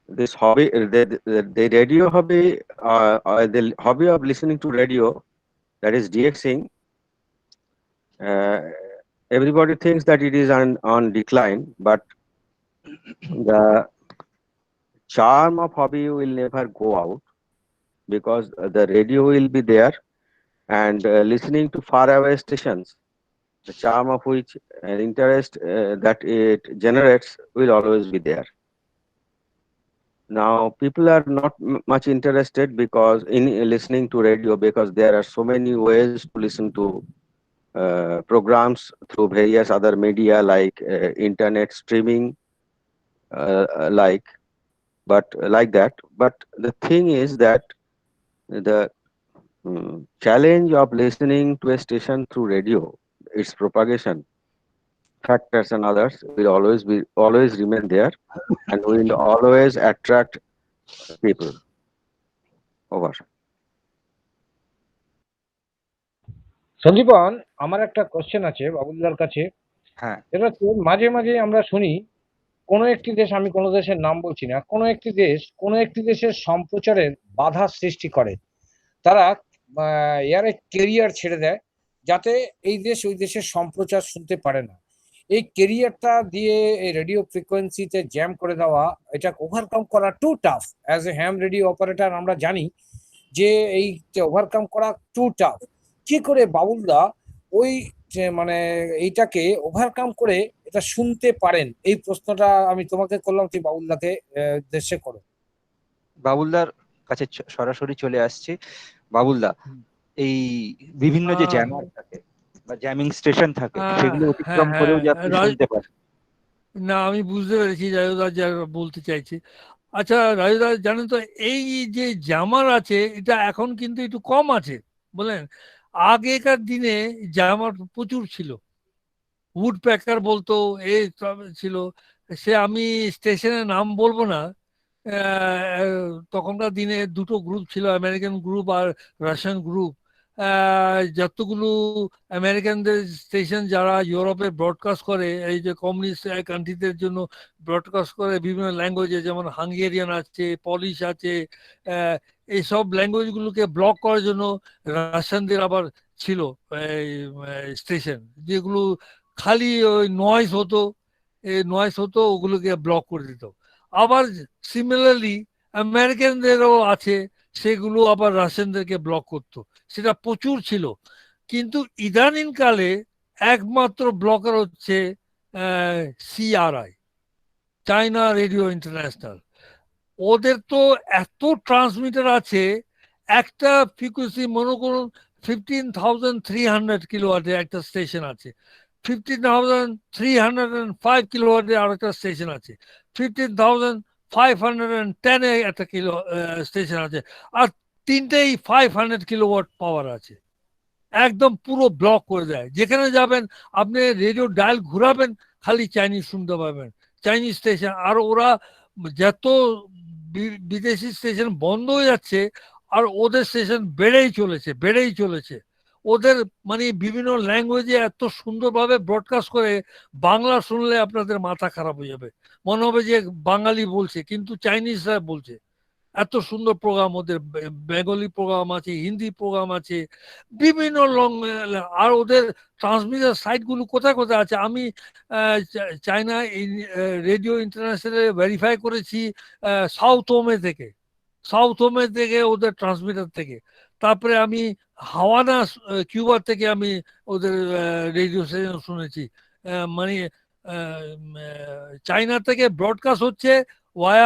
this hobby, the radio hobby, the hobby of listening to radio, that is DXing. Everybody thinks that it is on decline, but the charm of hobby will never go out, because the radio will be there, and listening to faraway stations, the charm of which interest that it generates will always be there. Now people are not much interested because in listening to radio, because there are so many ways to listen to programs through various other media like internet streaming, like that. But the thing is that the challenge of listening to a station through radio, its propagation factors and others will always remain there, and will always attract people. Over. Sandipan, আমার একটা question আছে বাবুলদার কাছে। হ্যাঁ, এটা হচ্ছে মাঝে মাঝে আমরা শুনি কোনো একটি দেশ, আমি কোনো দেশের নাম বলছি না, কোনো একটি দেশের সম্প্রচারের বাধা সৃষ্টি করে। তারা এয়ারে কেরিয়ার ছেড়ে দেয় যাতে এই দেশ ওই দেশের সম্প্রচার শুনতে পারে না। এই কেরিয়ারটা দিয়ে এই রেডিও ফ্রিকোয়েন্সিতে জ্যাম করে দেওয়া, এটা ওভারকাম করা too tough. As a ham radio operator আমরা জানি যে এই ওভারকাম করা টু টাফ। কি করে বাবুলদা ওই মানে এইটাকে ওভারকাম করে এটা শুনতে পারেন? এই প্রশ্নটা আমি তোমাকে করলাম, তুই বাবুলদাকে দেশে করো। বাবুলদার কাছে সরাসরি চলে আসছি। বাবুলদা, এই বিভিন্ন যে জ্যামার থাকে বা জ্যামিং স্টেশন থাকে, সেগুলো অতিক্রম করেও যে আপনি শুনতে পারেন। না, আমি বুঝতে পেরেছি রাজুদা যা বলতে চাইছি। আচ্ছা রাজুদা, জানেন তো এই যে জামার আছে এটা এখন কিন্তু একটু কম আছে, বলেন। আগেকার দিনে জামার প্রচুর ছিল, উড প্যাকার বলতো, এই সব ছিল। সে আমি স্টেশনের নাম বলবো না। তখনকার দিনে দুটো গ্রুপ ছিল, আমেরিকান গ্রুপ আর রাশিয়ান গ্রুপ। যতগুলো আমেরিকানদের স্টেশন যারা ইউরোপে ব্রডকাস্ট করে, এই যে কমিউনিস্ট কান্ট্রিদের জন্য ব্রডকাস্ট করে বিভিন্ন ল্যাঙ্গুয়েজে, যেমন হাঙ্গেরিয়ান আছে, পলিশ আছে, এইসব ল্যাঙ্গুয়েজগুলোকে ব্লক করার জন্য রাশিয়ানদের আবার ছিল স্টেশন, যেগুলো খালি ওই নয়েজ হতো, ওগুলোকে ব্লক করে দিত। আবার সিমিলারলি আমেরিকানদেরও আছে, সেগুলো আবার রাশিয়ানদেরকে ব্লক করতো। সেটা প্রচুর ছিল। কিন্তু ইদানিং কালে একমাত্র ব্লকার হচ্ছে CRI, চায়না রেডিও ইন্টারন্যাশনাল। ওদের তো এত ট্রান্সমিটার আছে, একটা ফ্রিকোয়েন্সি মনে করুন 15,300 কিলোওয়াটের একটা স্টেশন আছে, 15,305 কিলোওয়াটের আরেকটা স্টেশন আছে, 15,510 এ একটা স্টেশন আছে, আর তিনটেই 500 কিলোওয়াট পাওয়ার আছে। একদম পুরো ব্লক করে দেয়। যেখানে যাবেন আপনি রেডিও ডায়াল ঘুরাবেন, খালি চাইনিজ শুনতে পাবেন, চাইনিজ স্টেশন। আর ওরা যত বিদেশি স্টেশন বন্ধ হয়ে যাচ্ছে, আর ওদের স্টেশন বেড়েই চলেছে। ওদের মানে বিভিন্ন ল্যাঙ্গুয়েজে এত সুন্দরভাবে ব্রডকাস্ট করে, বাংলা শুনলে আপনাদের মাথা খারাপ হয়ে যাবে, মনে হবে যে বাঙালি বলছে কিন্তু চাইনিজরা বলছে। এত সুন্দর প্রোগ্রাম ওদের, বেঙ্গলি প্রোগ্রাম আছে, হিন্দি প্রোগ্রাম আছে, বিভিন্ন আর ওদের ট্রান্সমিটার সাইটগুলো কোথায় কোথায় আছে। আমি চায়না রেডিও ইন্টারন্যাশনালে ভেরিফাই করেছি সাউথ ওমে থেকে ওদের ট্রান্সমিটার থেকে। তারপরে আমি হাওয়ানা কিউবা থেকে আমি ওদের রেডিও স্টেশন শুনেছি। মানে চায়না থেকে ব্রডকাস্ট হচ্ছে ওয়া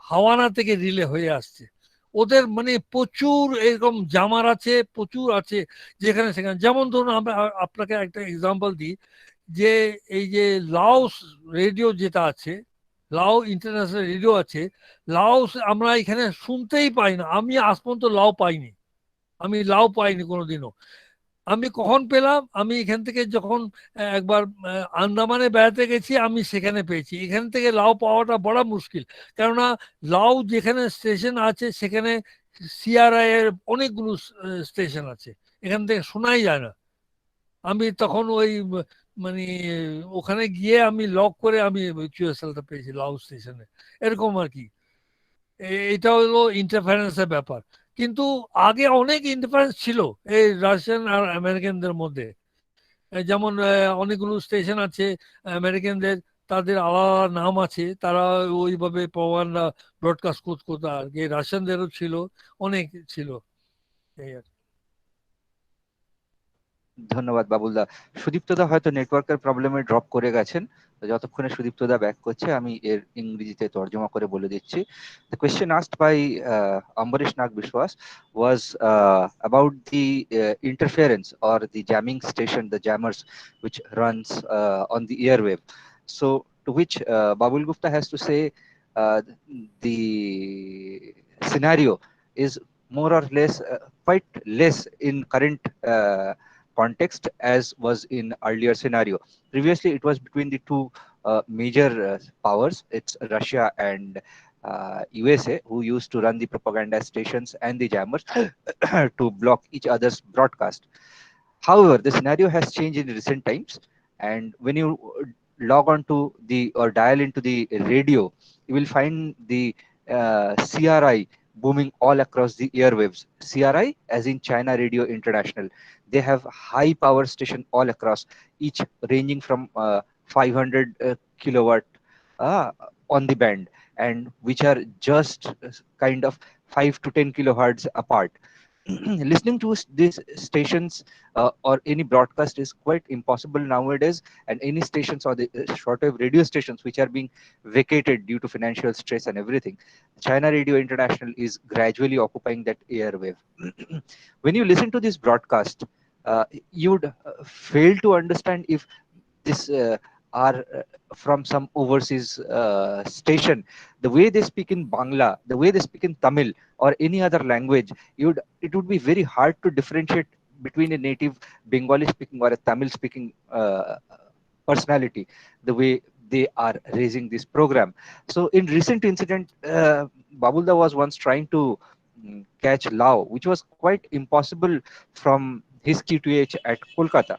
হাওয়ানা থেকে রিলে হয়ে আসছে। ওদের মানে প্রচুর এরকম জামার আছে, প্রচুর আছে যেখানে সেখানে। যেমন ধরুন আমরা আপনাকে একটা এক্সাম্পল দিই, যে এই যে লাওস রেডিও যেটা আছে, লাও ইন্টারন্যাশনাল রেডিও আছে, লাওস আমরা এখানে শুনতেই পাই না। আমি আজ পর্যন্ত লাও পাইনি কোনোদিনও। আমি কখন পেলাম, আমি এখান থেকে যখন একবার আন্দামানে বেড়াতে গেছি, আমি সেখানে পেয়েছি। এখান থেকে লাও পাওয়াটা বড় মুশকিল, কেননা লাও যেখানে স্টেশন আছে সেখানে সিআরআই এর অনেকগুলো স্টেশন আছে, এখান থেকে শোনাই যায় না। আমি তখন ওই মানে ওখানে গিয়ে আমি লক করে আমি কিউএসএলটা পেয়েছি লাউ স্টেশনে, এরকম আর কি। এটা হলো ইন্টারফারেন্সের ব্যাপার। কিন্তু আগে অনেক ইন্টারফারেন্স ছিল এই রাশিয়ান আর আমেরিকানদের মধ্যে। যেমন অনেকগুলো স্টেশন আছে আমেরিকানদের, তাদের আলাদা নাম আছে, তারা ওইভাবে প্রোপাগান্ডা ব্রডকাস্ট করতো আর কি। রাশিয়ানদেরও ছিল, অনেক ছিল এই আর কি। ধন্যবাদ বাবুলদা। সুদীপ্তদা হয়তো নেটওয়ার্কের প্রবলেমে ড্রপ করে গেছেন, তো যতক্ষণে সুদীপ্তদা ব্যাক করছে আমি এর ইংরেজিতে তর্জমা করে বলে দিচ্ছি। The question asked by Ambarish Nag Biswas was about the interference or the jamming station, the jammers which runs on the airwave. So to which Babul Gupta has to say the scenario is more or less quite less in current context as was in earlier scenario. Previously, it was between the two major powers. It's Russia and USA who used to run the propaganda stations and the jammers to block each other's broadcast. However, the scenario has changed in recent times, and when you log on to the or dial into the radio, you will find the CRI booming all across the airwaves. CRI, as in China Radio International, they have high power station all across, each ranging from 500 kilowatt on the band, and which are just kind of 5 to 10 kilohertz apart. Listening to these stations or any broadcast is quite impossible nowadays, and any stations or the shortwave radio stations which are being vacated due to financial stress and everything, China Radio International is gradually occupying that airwave. When you listen to this broadcast, you would fail to understand if this are from some overseas station. The way they speak in Bangla, the way they speak in Tamil or any other language, it would be very hard to differentiate between a native Bengali speaking or a Tamil speaking personality, the way they are raising this program. So in recent incident, Babulda was once trying to catch Lao, which was quite impossible from his QTH at Kolkata.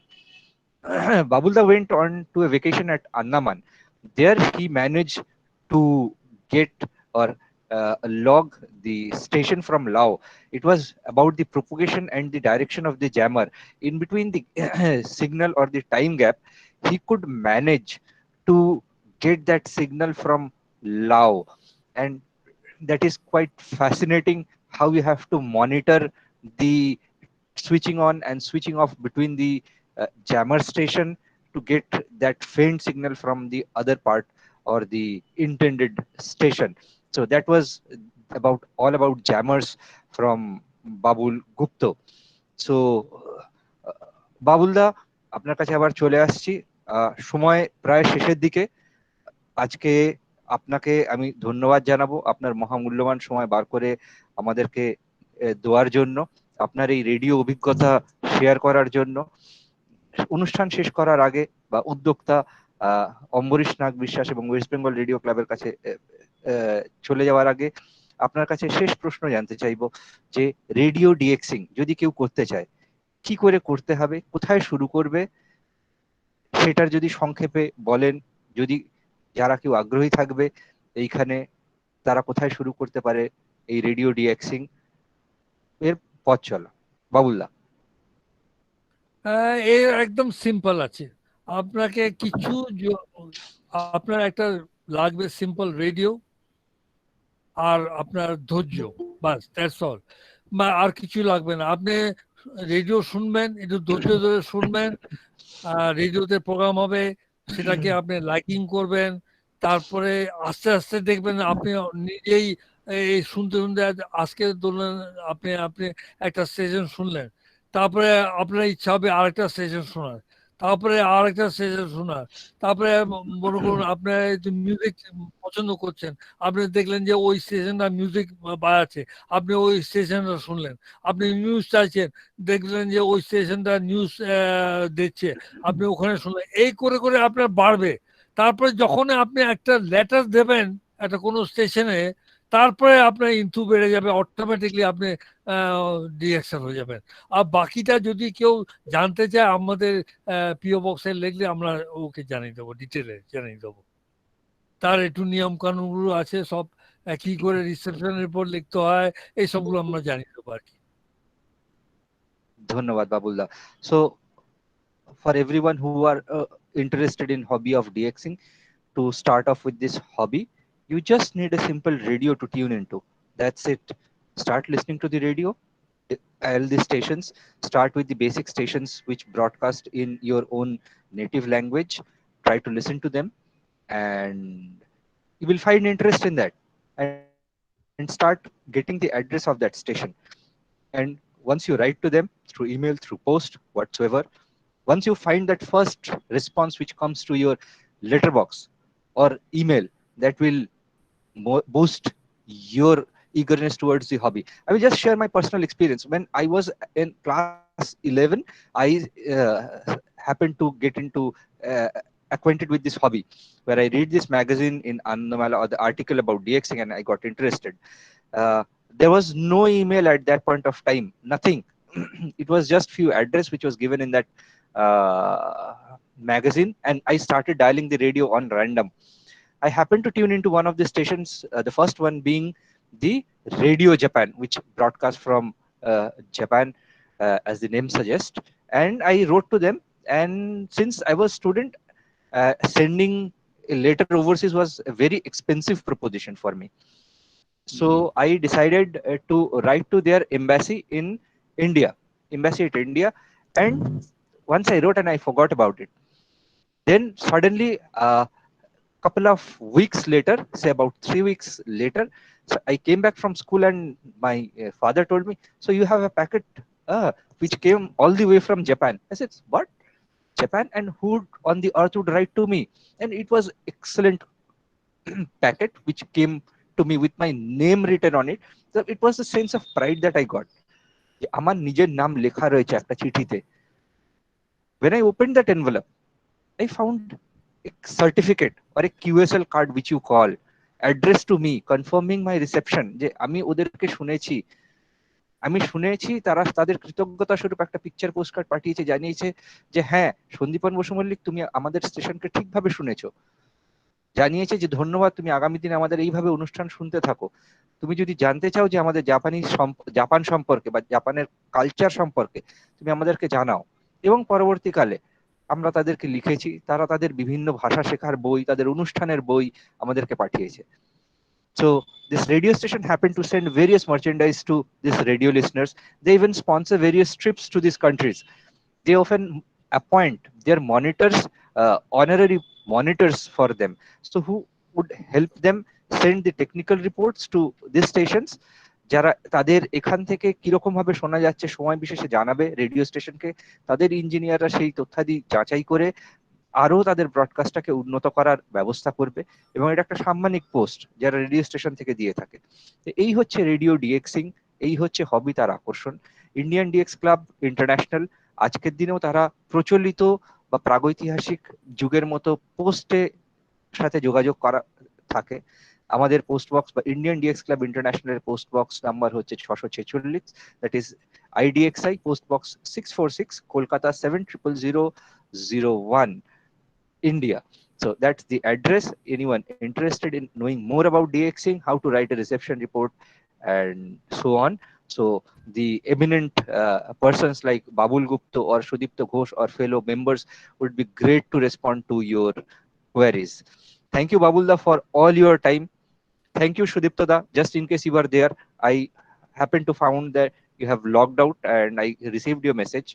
Babulda went on to a vacation at Andaman. There he managed to get or log the station from Lao. It was about the propagation and the direction of the jammer. In between the signal or the time gap, he could manage to get that signal from Lao. And that is quite fascinating how you have to monitor the switching on and switching off between the jammer station to get that faint signal from the other part or the intended station. So that was about all about jammers from Babul Gupta. So বাবুলদা আপনার কাছে আবার চলে আসছি, সময় প্রায় শেষের দিকে। আজকে আপনাকে আমি ধন্যবাদ জানাবো আপনার মহামূল্যবান সময় বার করে আমাদেরকে দেওয়ার জন্য, আপনার এই রেডিও অভিজ্ঞতা শেয়ার করার জন্য। অনুষ্ঠান শেষ করার আগে বা উদ্যোক্তা অম্বরীশ নাগ বিশ্বাস এবং ওয়েস্ট বেঙ্গল রেডিও ক্লাবের কাছে চলে যাওয়ার আগে আপনার কাছে শেষ প্রশ্ন জানতে চাইবো যে রেডিও ডিএক্সিং যদি কেউ করতে চায় কি করে করতে হবে, কোথায় শুরু করবে, সেটার যদি সংক্ষেপে বলেন, যদি যারা কেউ আগ্রহী থাকবে এইখানে তারা কোথায় শুরু করতে পারে এই রেডিও ডিএক্সিং এর পথ চলা। বাবুল্লাহ। এর একদম সিম্পল আছে। আপনাকে কিছু আপনার একটা লাগবে সিম্পল রেডিও আর আপনার ধৈর্য, বাস দ্যাটস অল। আর কিছু লাগবে না। আপনি রেডিও শুনবেন, একটু ধৈর্য ধরে শুনবেন, রেডিওতে প্রোগ্রাম হবে সেটাকে আপনি লাইকিং করবেন, তারপরে আস্তে আস্তে দেখবেন আপনি নিজেই এই শুনতে শুনতে আজকে ধরুন আপনি আপনি একটা স্টেশন শুনলেন, তারপরে আপনার ইচ্ছা হবে আরেকটা স্টেশন শোনার, তারপরে আরেকটা স্টেশন শোনার, তারপরে মনে করুন আপনার মিউজিক পছন্দ করছেন, আপনি দেখলেন যে ওই স্টেশনটা মিউজিক বাজাচ্ছে, আপনি ওই স্টেশনটা শুনলেন। আপনি নিউজ চাইছেন, দেখলেন যে ওই স্টেশনটা নিউজ দিচ্ছে, আপনি ওখানে শুনলেন। এই করে করে আপনার বাড়বে। তারপরে যখন আপনি একটা লেটার দেবেন একটা কোনো স্টেশনে, তারপরে আপনার ইনটু বেড়ে যাবে, অটোমেটিকলি আপনি ডিরেকশন হয়ে যাবেন। আর বাকিটা যদি কেউ জানতে চায় আমাদের পিও বক্সে লিখলে আমরা ওকে জানিয়ে দেবো, ডিটেলে জানিয়ে দেবো। তার একটু নিয়ম কানুনগুলো আছে সব, কি করে রিসেপশনের উপর লিখতে হয়, এই সবগুলো আমরা জানিয়ে দেবো আর কি। ধন্যবাদ বাবুলদা। So for everyone who are interested in hobby of DXing, to start off with this hobby, you just need a simple radio to tune into. That's it. Start listening to the radio, all the stations. Start with the basic stations which broadcast in your own native language. Try to listen to them, and you will find interest in that, and start getting the address of that station. And once you write to them through email, through post, whatsoever, once you find that first response which comes to your letterbox or email, that will boost your eagerness towards the hobby. I will just share my personal experience. When I was in class 11, I happened to get into acquainted with this hobby, where I read this magazine in Annamala, or the article about DXing, and I got interested. There was no email at that point of time, nothing. It was just few address which was given in that magazine, and I started dialing the radio on random. I happened to tune into one of the stations, the first one being the Radio Japan, which broadcast from Japan, as the name suggests. And I wrote to them, and since I was student, sending a letter overseas was a very expensive proposition for me. So I decided to write to their embassy in India, embassy at India. And once I wrote and I forgot about it. Then suddenly, couple of weeks later, say about 3 weeks later, so I came back from school, and my father told me, so you have a packet which came all the way from Japan. I said, what? Japan? And who on the earth would write to me? And it was excellent packet which came to me with my name written on it. So it was a sense of pride that I got. আমার নিজের নাম লেখা রয়েছে একটা চিঠিতে। When I opened that envelope, I found a certificate or a QSL card which you call, addressed to me, confirming my reception, যে আমি ওদেরকে শুনেছি তারা তাদের কৃতজ্ঞতা স্বরূপ একটা পিকচার পোস্টকার্ড পাঠিয়েছে, জানিয়েছে যে হ্যাঁ সন্দীপন বসু মল্লিক, তুমি আমাদের স্টেশনকে ঠিকভাবে শুনেছো, জানিয়েছে যে ধন্যবাদ, তুমি আগামী দিনে আমাদের এইভাবে অনুষ্ঠান শুনতে থাকো। তুমি যদি জানতে চাও যে আমাদের জাপান সম্পর্কে বা জাপানের কালচার সম্পর্কে, তুমি আমাদেরকে জানাও। এবং পরবর্তীকালে আমরা তাদেরকে লিখেছি, তারা তাদের বিভিন্ন ভাষা শেখার বই, তাদের অনুষ্ঠানের বই আমাদেরকে পাঠিয়েছে। So this radio station happened to send various merchandise to these radio listeners. They even sponsor various trips to these countries. They often appoint their monitors, honorary monitors for them, so who would help them send the technical reports to these stations, যারা তাদের এখান থেকে কিরকম ভাবে শোনা যাচ্ছে সময় বিশেষে জানাবে রেডিও স্টেশনকে। তাদের ইঞ্জিনিয়াররা সেই তথ্যাদি যাচাই করে আরো তাদের ব্রডকাস্টটাকে উন্নত করার ব্যবস্থা করবে, এবং এটা একটা সাম্মানিক পোস্ট যারা রেডিও স্টেশন থেকে দিয়ে থাকে। এই হচ্ছে রেডিও ডিএক্সিং, এই হচ্ছে হবি তার আকর্ষণ। ইন্ডিয়ান ডিএক্স ক্লাব ইন্টারন্যাশনাল আজকের দিনেও তারা প্রচলিত বা প্রাগৈতিহাসিক যুগের মতো পোস্টে সাথে যোগাযোগ করা থাকে। আমাদের পোস্ট বক্স বা ইন্ডিয়ান ডিএক্স ক্লাব ইন্টারন্যাশনালের পোস্ট বক্স নাম্বার হচ্ছে 646, that is IDXI post box 646, Kolkata 700001, India. So that's the address. Anyone interested in knowing more about DXing, how to write a reception report, and so on. So the eminent persons like Babul Gupta or Sudipta Ghosh or fellow members would be great to respond to your queries. Thank you, Babulda, for all your time. Thank you, Sudipta da. Just in case you were there, I happened to found that you have logged out, and I received your message.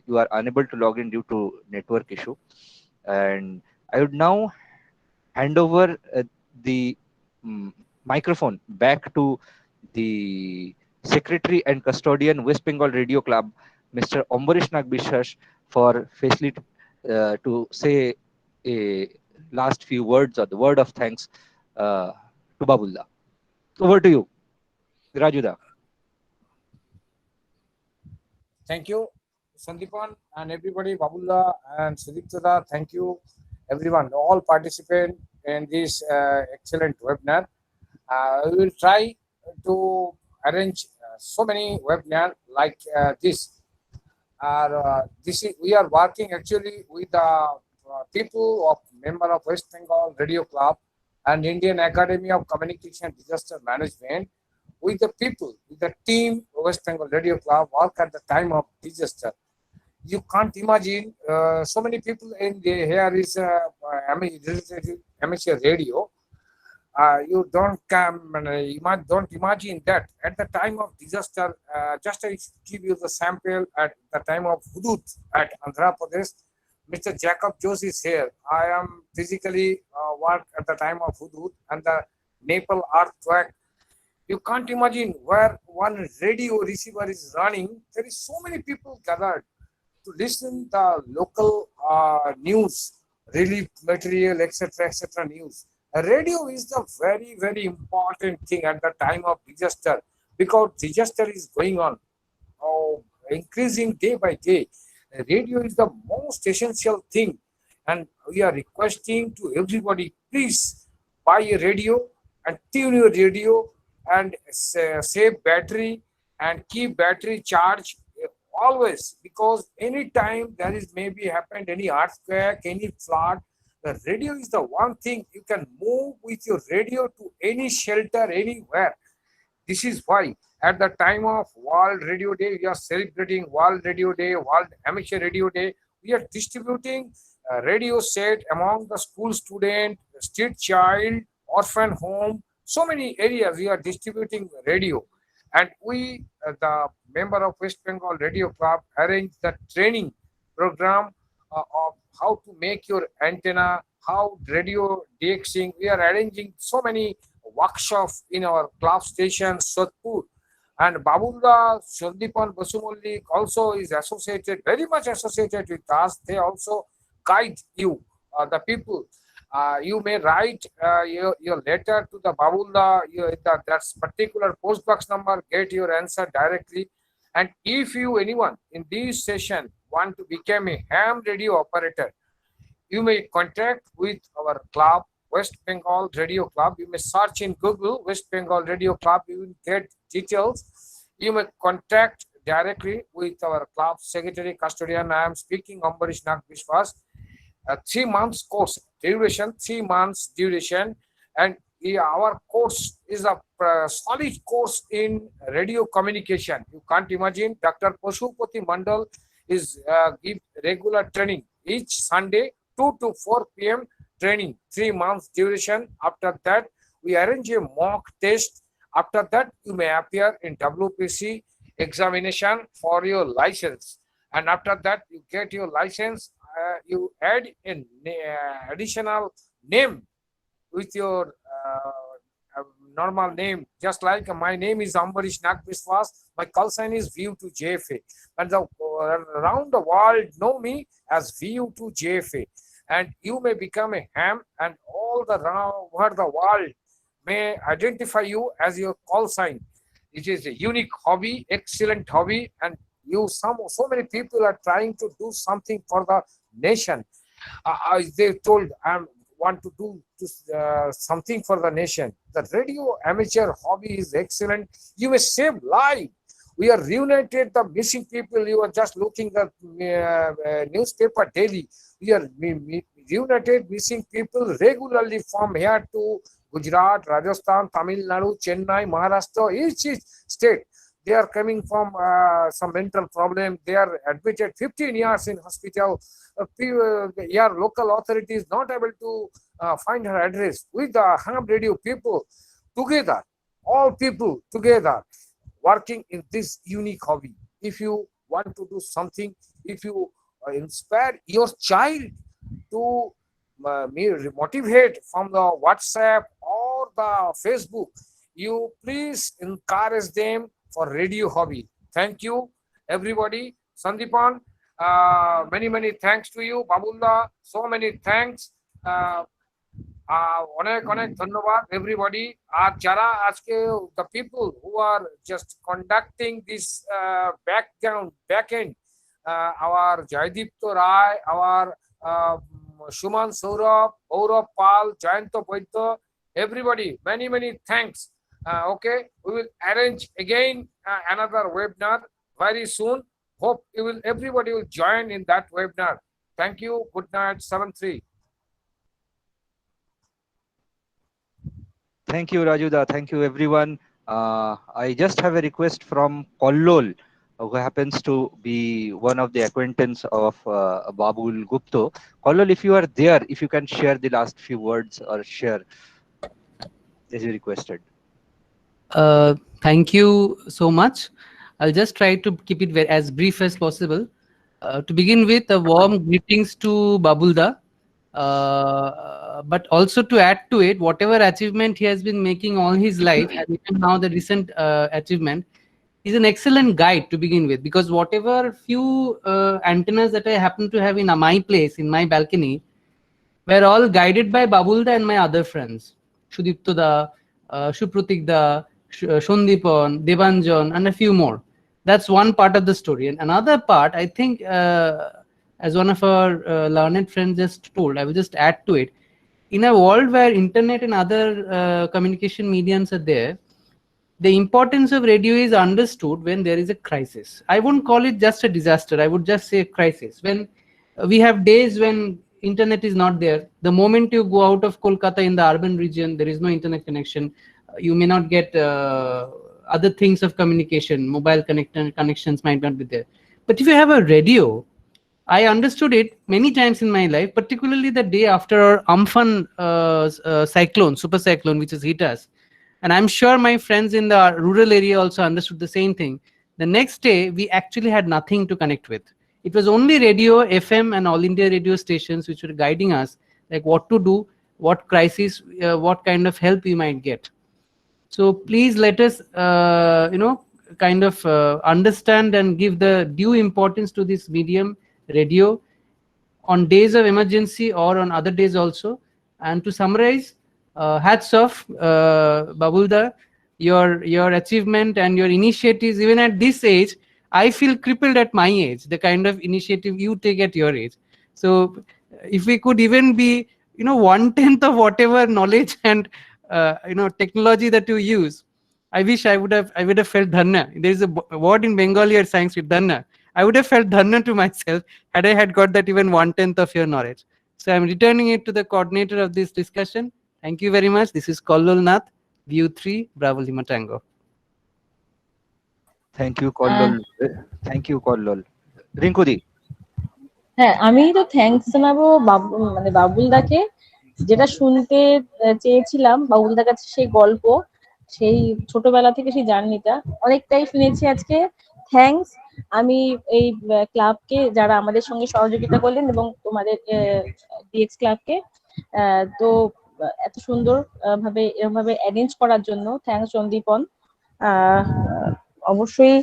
You are unable to log in due to network issue. And I would now hand over the microphone back to the Secretary and Custodian, West Bengal Radio Club, Mr. Ambarish Nag Biswas, for facility to say a last few words or the word of thanks to Babulda. Over to you, Rajuda. Thank you, Sandipan and everybody, Babulda and Sudipta. Thank you, everyone, all participants in this excellent webinar. We will try to arrange so many webinars like this. We are working actually with the people of member of West Bengal Radio Club and Indian Academy of Communication and Disaster Management, with the people, with the team West Bengal Radio Club work at the time of disaster. You can't imagine so many people in the here is amateur radio. You don't don't imagine that at the time of disaster. Just I give you the sample at the time of Hudud at Andhra Pradesh. Mr. Jacob Jose is here. I am physically work at the time of Hudud and the Nepal earthquake. You can't imagine where one radio receiver is running. There is so many people gathered to listen the local news, relief material, etc., news. Radio is the very important thing at the time of disaster, because disaster is going on, increasing day by day. Radio is the most essential thing, and we are requesting to everybody, please buy a radio and tune your radio and save battery and keep battery charged always, because anytime there is maybe happened any earthquake, any flood, the radio is the one thing you can move with your radio to any shelter anywhere. This is why at the time of World Radio Day, we are celebrating World Radio Day, World Amateur Radio Day. We are distributing radio set among the school student, street child, orphan home, so many areas we are distributing radio. And we, the member of West Bengal Radio Club, arranged the training program of how to make your antenna, how radio DXing. We are arranging so many workshops in our club station, Sodhpur. And Babulda Sandipan Basumollik also is associated, very much associated with us. They also guide you, the people. You may write your letter to the Babulda, that particular post box number, get your answer directly. And if you, anyone in this session, want to become a ham radio operator, you may contact with our club, West Bengal Radio Club. You may search in Google West Bengal Radio Club. You will get details. You may contact directly with our club secretary, custodian. I am speaking Ambarish Nag Biswas. 3 months course duration, 3 months duration, and our course is a solid course in radio communication. You can't imagine. Dr. Pashupati Mandal is give regular training each Sunday, 2 to 4 p.m. training, 3 months duration. After that, we arrange a mock test. After that, you may appear in WPC examination for your license. And after that, you get your license. You add an additional name with your normal name, just like my name is Ambarish Nag Biswas. My call sign is VU2 JFA, and around the world know me as VU2 JFA. And you may become a ham, and all the over the world may identify you as your call sign. It is a unique hobby, excellent hobby, and so many people are trying to do something for the nation. They told I want to do something for the nation. The radio amateur hobby is excellent. You may save life. We are reunited the missing people. You are just looking at newspaper daily. We are reunited missing people regularly from here to Gujarat, Rajasthan, Tamil Nadu, Chennai, Maharashtra, each state. They are coming from some mental problem. They are admitted 15 years in hospital. Your local authorities not able to find her address. With the ham radio people together, all people together, working in this unique hobby. If you want to do something, if you inspire your child to motivate from the WhatsApp or the Facebook, you please encourage them for radio hobby. Thank you, everybody. Sandipan, many thanks to you. Babulda, so many thanks. অনেক ধন্যবাদ everybody. আর যারা আজকে the people who are just conducting this backend, our Jaydipto Rai, our Shuman Saurabh, Gaurav Pal, Jayanto Boyto, Everybody, many thanks. Okay, we will arrange again another webinar very soon. Hope everybody will join in that webinar. Thank you. Good night. 7-3. Thank you, Rajuda. Thank you, everyone. I just have a request from Kollol, who happens to be one of the acquaintance of Babul Gupta. Kollol, if you are there, if you can share the last few words or share as you requested. Thank you so much. I'll just try to keep it as brief as possible. To begin with, a warm greetings to Babulda. But also to add to it, whatever achievement he has been making all his life, and even now the recent achievement, is an excellent guide to begin with. Because whatever few antennas that I happen to have in my place, in my balcony, were all guided by Babulda and my other friends, Sudipto Da, Supratik Da, Shondipon, Debanjan, and a few more. That's one part of the story. And another part, I think, as one of our learned friends just told, I will just add to it. In a world where internet and other communication mediums are there, the importance of radio is understood when there is a crisis. I won't call it just a disaster. I would just say a crisis. When we have days when internet is not there, the moment you go out of Kolkata in the urban region, there is no internet connection. You may not get other things of communication. Mobile connections might not be there. But if you have a radio, I understood it many times in my life, particularly the day after our Amphan cyclone, super cyclone, which has hit us. And I'm sure my friends in the rural area also understood the same thing. The next day, we actually had nothing to connect with. It was only radio, FM, and all India radio stations which were guiding us, like what to do, what crisis, what kind of help we might get. So please let us, kind of understand and give the due importance to this medium, radio, on days of emergency or on other days also. And to summarize, hats off, Babulda, your achievement and your initiatives, even at this age, I feel crippled at my age, the kind of initiative you take at your age. So if we could even be, 1/10 of whatever knowledge and, technology that you use, I wish I would have felt dhanna. There is a word in Bengali or Sanskrit, dhanna. I would have felt dhanna to myself had I had got that even 1/10 of your knowledge. So I'm returning it to the coordinator of this discussion. Thank you very much. This is Kollol Nath, View 3, Bravo Lima Tango. Thank you, Kollol. Thank you, Kollol. রিঙ্কুদি। হ্যাঁ, আমি তো thanks জানাবো বাবুলদাকে, যেটা শুনতে চেয়েছিলাম বাবুলদার কাছে, সেই গল্প, সেই ছোটবেলা থেকে সেই জার্নিটা অনেকটাই শুনেছি আজকে। থ্যাঙ্কস। আমি এই ক্লাবকে, যারা আমাদের সঙ্গে সহযোগিতা করলেন, এবং তোমাদের ডিএক্স ক্লাবকে তো এত সুন্দর ভাবে এরকম ভাবে অ্যারেঞ্জ করার জন্য থ্যাঙ্কস সন্দীপন। অবশ্যই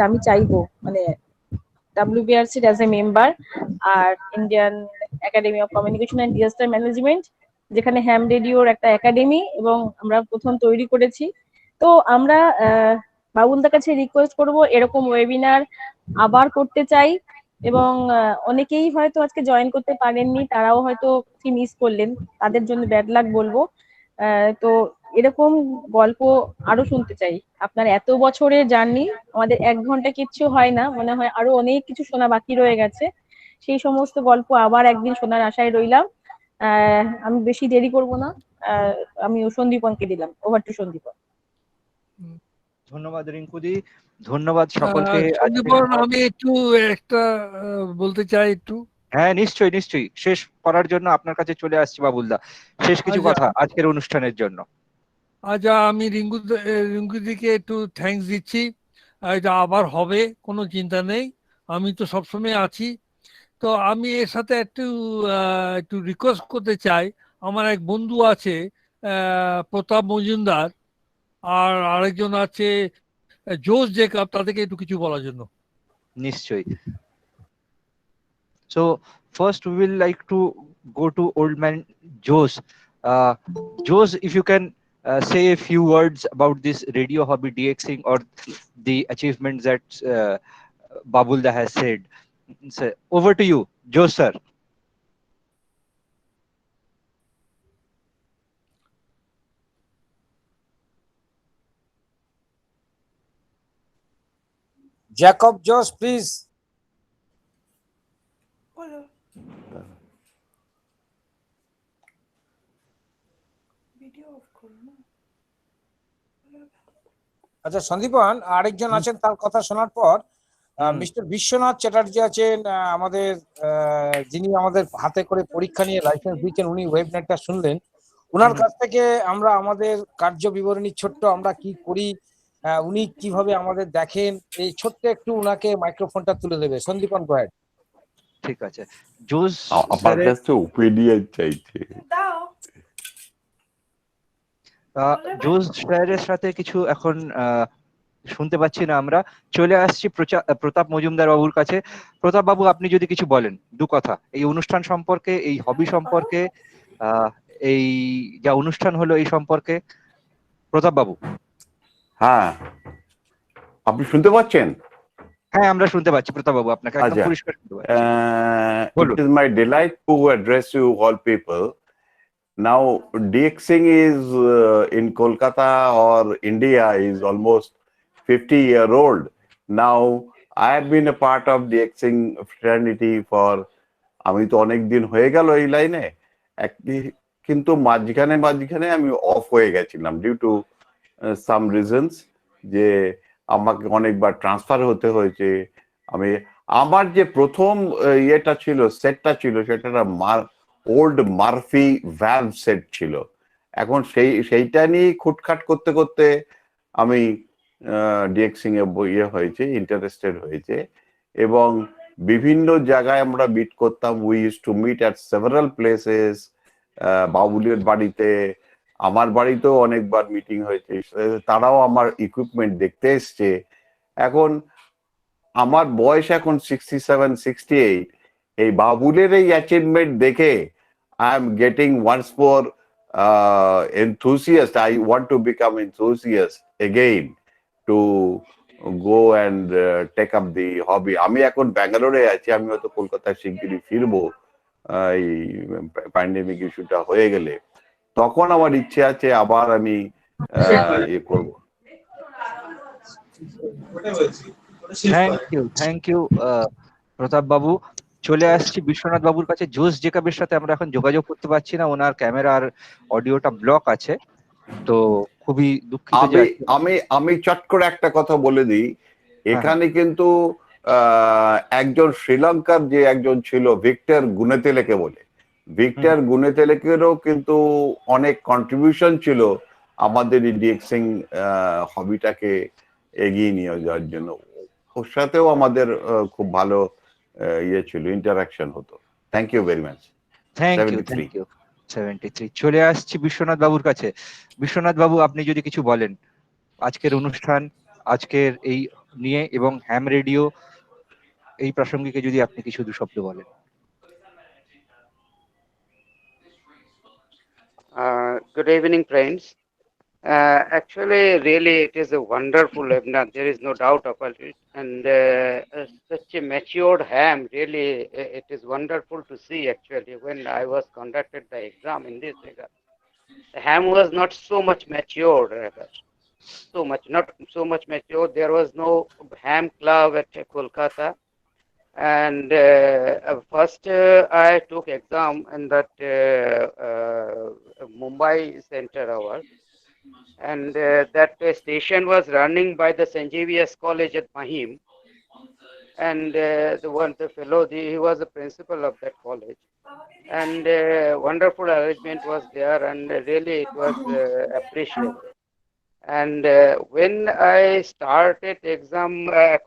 আমি চাইবো মানে WBRC as a member আর Indian academy of communication and disaster management, যেখানে হ্যাম রেডিওর একটা একাডেমি এবং আমরা প্রথম তৈরি করেছি। তো আমরা বাবুলদার কাছে রিকোয়েস্ট করব, এরকম ওয়েবিনার আবার করতে চাই। এবং অনেকেই হয়তো আজকে জয়েন করতে পারেননি, তারাও হয়তো মিস করলেন, তাদের জন্য ব্যাড লাক বলবো। তো এরকম গল্প আরো শুনতে চাই। আপনার এত বছরের জার্নি, আমাদের 1 ঘন্টা কিচ্ছু হয় না, মনে হয় আরো অনেক কিছু শোনা বাকি রয়ে গেছে। সেই সমস্ত গল্প আবার একদিন শোনার আশায় রইলাম। আমি বেশি দেরি করব না, আমি সন্দীপনকে দিলাম। Over to Sandipan. ধন্যবাদ রিঙ্কুদি, ধন্যবাদ সকলকে। সন্দীপন, আমি একটু একটা বলতে চাই একটু। হ্যাঁ, নিশ্চয়ই শেষ করার জন্য আপনার কাছে চলে আসছি বাবুলদা, শেষ কিছু কথা আজকের অনুষ্ঠানের জন্য। আচ্ছা, আমি রিঙ্কুদিকে একটু থ্যাঙ্কস দিচ্ছি। এটা আবার হবে, কোনো চিন্তা নেই, আমি তো সবসময় আছি। তো আমি এর সাথে একটু রিকোয়েস্ট করতে চাই, আমার এক বন্ধু আছে প্রতাপ মজুমদার, আর আরেকজন আছে জোস জেকব, তাদেরকে একটু কিছু বলার জন্য। নিশ্চয়ই। So first we will like to go to old man Jose. Jose, if you can say a few words about this radio hobby DXing or the achievements that Babulda has said. So, over to you, Jose sir. Jacob Josh, please. আচ্ছা সন্দীপন, আরেকজন আছেন, তার কথা শোনার পর mister Biswanath Chatterjee আছেন, আমাদের যিনি আমাদের হাতে করে পরীক্ষা নিয়ে লাইসেন্স দিচ্ছেন, উনি ওয়েবনেটটা শুনলেন। ওনার কাছ থেকে আমরা আমাদের কার্য বিবরণী ছোট্ট আমরা কি করি, উনি কিভাবে আমাদের দেখেন, এই ছোট্ট একটু উনাকে মাইক্রোফোনটা তুলে দেবে। সন্দীপন গোয়েড। ঠিক আছে। জোস আমার স্যারের কাছে ওপিনিয়ন চাইছে। জোস স্যারের সাথে কিছু এখন শুনতে পাচ্ছি না আমরা। চলে আসছি প্রতাপ মজুমদার বাবুর কাছে। প্রতাপ বাবু, আপনি যদি কিছু বলেন দু কথা এই অনুষ্ঠান সম্পর্কে, এই হবি সম্পর্কে, এই যা অনুষ্ঠান হলো এই সম্পর্কে। প্রতাপ বাবু। হ্যাঁ, আপনি শুনতে পাচ্ছেন? হ্যাঁ, আমরা শুনতে পাচ্ছি প্রতাপ বাবু, আপনাকে একদম আচ্ছা। পরিষ্কার শুনতে পাচ্ছি। It is my delight to address you all people. Now, DXing is in Kolkata or India is almost 50-year-old. Now, I have been a part of DXing fraternity for, আমি তো অনেক দিন হয়ে গেল এই লাইনে, কিন্তু মাঝখানে আমি অফ হয়ে গেছিলাম ডিউ টু সাম রিজনস, যে আমাকে অনেকবার ট্রান্সফার হতে হয়েছে। আমার যে প্রথম ইয়েটা ছিল, সেটটা ছিল, সেটা ওল্ড মার্ফি ভ্যালভ সেট ছিল। এখন সেইটা নিয়ে খুটখাট করতে করতে আমি ডিএক্সিং এ হয়েছে, ইন্টারেস্টেড হয়েছে, এবং বিভিন্ন জায়গায় আমরা মিট করতাম। We use to meet at several places. বাবুলের বাড়িতে, আমার বাড়িতেও অনেকবার মিটিং হয়েছে, তারাও আমার ইকুইপমেন্ট দেখতে এসছে। এখন আমার বয়স এখন 67-68, এই বাবুলের এই অ্যাচিভমেন্ট দেখে I am getting once more enthusiast. I want to become enthusiast again to go and take up the hobby. আমি এখন ব্যাঙ্গালোরে আছি, আমি হয়তো কলকাতায় শিগগিরই ফিরবো এই প্যান্ডেমিক ইস্যুটা হয়ে গেলে। তখন আমার ইচ্ছে আছে আবার আমি ইয়ে করবো। থ্যাংক ইউ প্রতাপ বাবু। চলে আসছি বিশ্বনাথ বাবুর কাছে। জোস জেকাবের সাথে আমরা এখন যোগাযোগ করতে পারছি না, ওনার ক্যামেরার অডিওটা ব্লক আছে, তো খুবই দুঃখিত। আমি চট করে একটা কথা বলে দিই, এখানে কিন্তু একজন শ্রীলঙ্কার যে একজন ছিল ভিক্টর গুনেতেলেকে বলে, ভিক্টর গুনেতেলেকেরও কিন্তু অনেক কন্ট্রিবিউশন ছিল আমাদের এই ডিএক্সিং হবিটাকে এগিয়ে নিয়ে যাওয়ার জন্য। ওর সাথেও আমাদের খুব ভালো ইয়ে ছিল, ইন্টারাকশন হতো। Thank you very much. Thank you. 73। চলে আসছি বিশ্বনাথ বাবুর কাছে। বিশ্বনাথ বাবু, আপনি যদি কিছু বলেন আজকের অনুষ্ঠান, আজকের এই নিয়ে, এবং হ্যাম রেডিও এই প্রাসঙ্গিকে যদি আপনি কিছু দু শব্দ বলেন। Good evening, friends. Actually, really, it is a wonderful webinar. There is no doubt about it. And such a matured ham, really, it is wonderful to see. Actually, when I was conducted the exam in this regard, the ham was not so much matured, rather. Not so much matured. There was no ham club at Kolkata. And first I took exam in that Mumbai center hour, and that station was running by the St. Xavier's College at Mahim, and the fellow, he was the principal of that college, and wonderful arrangement was there, and really it was appreciable. And when I started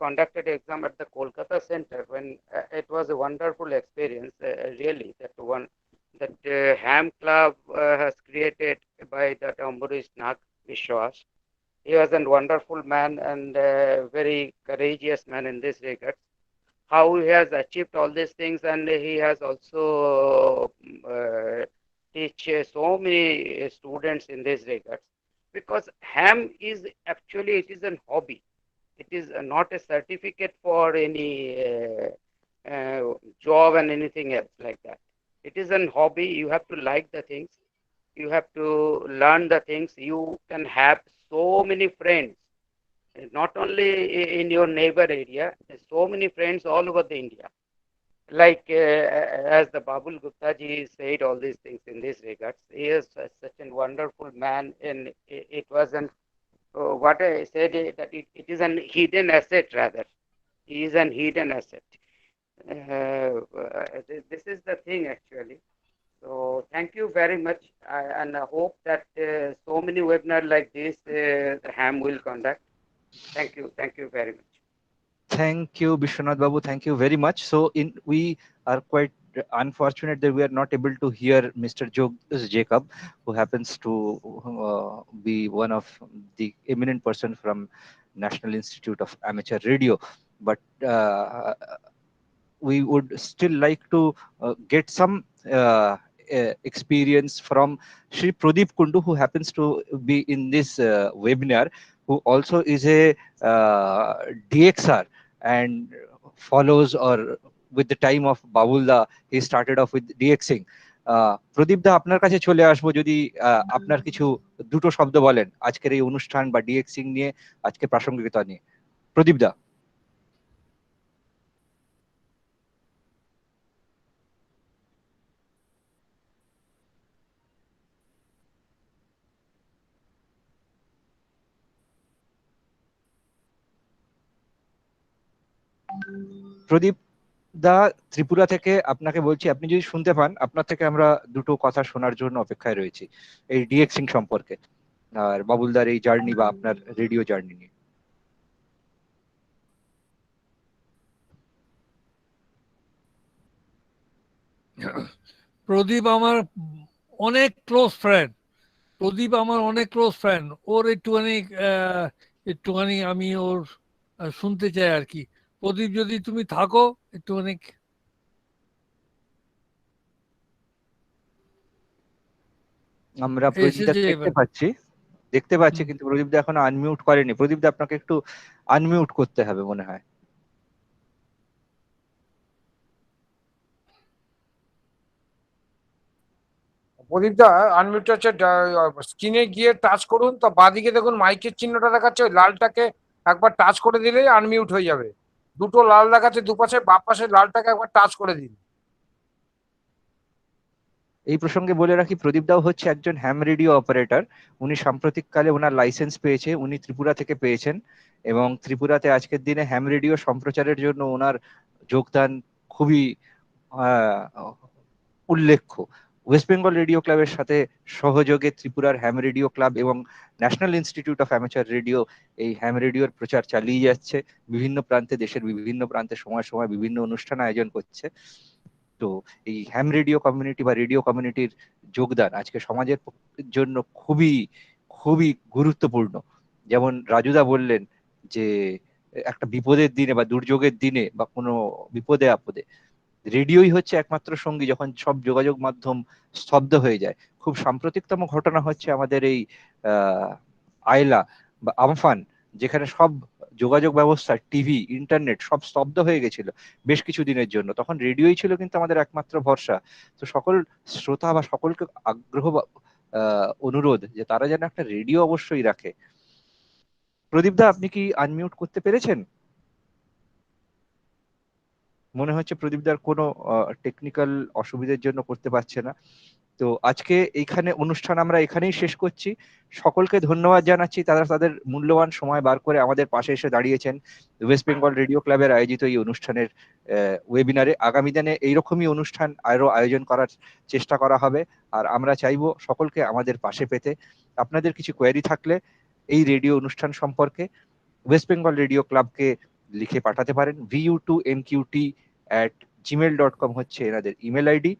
conducted exam at the Kolkata Center, when it was a wonderful experience, really, that ham club has created by that Ambarish Nag Vishwas. He was a wonderful man and very courageous man in this regard. How he has achieved all these things, and he has also teach so many students in this regard. Because ham is actually, it is a hobby. It is not a certificate for any job and anything else like that. It is a hobby. You have to like the things. You have to learn the things. You can have so many friends not only in your neighbor area, so many friends all over the India. Like as the Babul Gupta ji said all these things in this regards, he is such a wonderful man, and it was an what I said that it is an hidden asset rather. He is an hidden asset. This is the thing actually. So thank you very much, and I hope that so many webinars like this the HAM will conduct. Thank you very much. Thank you, Bishwanath Babu. Thank you very much. So we are quite unfortunate that we are not able to hear Mr. Jacob, who happens to be one of the eminent person from National Institute of Amateur Radio. But we would still like to get some experience from Shri Pradeep Kundu, who happens to be in this webinar, who also is a DXR and follows or with the time of Babulda, he started off with DXing. প্রদীপ দা আপনার কাছে চলে আসবো যদি আপনার কিছু দুটো শব্দ বলেন আজকের এই অনুষ্ঠান বা ডিএক্সিং নিয়ে আজকে প্রাসঙ্গিকতা নিয়ে প্রদীপ দা প্রদীপ দা ত্রিপুরা থেকে আপনাকে বলছি আপনি যদি শুনতে পান আপনার থেকে আমরা দুটো কথা শোনার জন্য অপেক্ষায় রয়েছি এই ডিএক্সিং সম্পর্কে আর বাবুলদার এই জার্নি বা আপনার রেডিও জার্নি নিয়ে প্রদীপ আমার অনেক ক্লোজ ফ্রেন্ড ওর একটুখানি আমি ওর শুনতে চাই আর কি প্রদীপ যদি তুমি থাকো একটুখানি আমরা প্রদীপ দেখতে পাচ্ছি কিন্তু প্রদীপ দা এখনো আনমিউট করেনি প্রদীপ দা আপনাকে একটু আনমিউট করতে হবে মনে হয় প্রদীপ দা আনমিউট হচ্ছে স্ক্রিনে গিয়ে টাচ করুন তো বাঁদিকে দেখুন মাইকের চিহ্নটা দেখাচ্ছে ওই লালটাকে একবার টাচ করে দিলেই আনমিউট হয়ে যাবে দুটো লাল দেখাচ্ছে দুপাশে বাম পাশে লালটাকে একবার টাচ করে দিন এই প্রসঙ্গে বলে রাখি প্রদীপ দাও হচ্ছে একজন হ্যাম রেডিও অপারেটর উনি সাম্প্রতিককালে ওনার লাইসেন্স পেয়েছে উনি ত্রিপুরা থেকে পেয়েছেন এবং ত্রিপুরাতে আজকের দিনে হ্যাম রেডিও সম্প্রচারের জন্য ওনার যোগদান খুবই উল্লেখ্য ওয়েস্ট বেঙ্গল রেডিও ক্লাবের সাথে সহযোগে ত্রিপুরার হ্যাম রেডিও ক্লাব এবং national institute of amateur radio এই হ্যাম রেডিওর প্রচার চালিয়ে যাচ্ছে বিভিন্ন প্রান্তে দেশের বিভিন্ন প্রান্তে সময় সময় বিভিন্ন অনুষ্ঠান আয়োজন করছে তো এই হ্যাম রেডিও কমিউনিটি বা রেডিও কমিউনিটির যোগদান আজকে সমাজের জন্য খুবই খুবই গুরুত্বপূর্ণ যেমন রাজুদা বললেন যে একটা বিপদের দিনে বা দুর্যোগের দিনে বা কোনো বিপদে আপদে রেডিওই হচ্ছে একমাত্র সঙ্গী যখন সব যোগাযোগ মাধ্যম স্তব্ধ হয়ে যায় খুব সাম্প্রতিকতম ঘটনা হচ্ছে আমাদের এই আইলা বা আমফান যেখানে সব যোগাযোগ ব্যবস্থা টিভি ইন্টারনেট সব স্তব্ধ হয়ে গেছিল বেশ কিছু দিনের জন্য তখন রেডিওই ছিল কিন্তু আমাদের একমাত্র ভরসা তো সকল শ্রোতা বা সকলকে আগ্রহ অনুরোধ যে তারা যেন একটা রেডিও অবশ্যই রাখে প্রদীপ দা আপনি কি আনমিউট করতে পেরেছেন মনে হচ্ছে প্রদীপদার কোনো টেকনিক্যাল অসুবিধার জন্য করতে পারছে না তো আজকে এইখানে অনুষ্ঠান আমরা এখানেই শেষ করছি সকলকে ধন্যবাদ জানাচ্ছি তারা তাদের মূল্যবান সময় বার করে আমাদের পাশে এসে দাঁড়িয়েছেন ওয়েস্ট বেঙ্গল রেডিও ক্লাবের আয়োজিত এই অনুষ্ঠানের ওয়েবিনারে আগামী দিনে এইরকমই অনুষ্ঠান আরো আয়োজন করার চেষ্টা করা হবে আর আমরা চাইবো সকলকে আমাদের পাশে পেতে আপনাদের কিছু কোয়েরি থাকলে এই রেডিও অনুষ্ঠান সম্পর্কে ওয়েস্ট বেঙ্গল রেডিও ক্লাবকে লিখে পাঠাতে পারেন vu2mqt@gmail.com হচ্ছে এনাদের ইমেল আইডি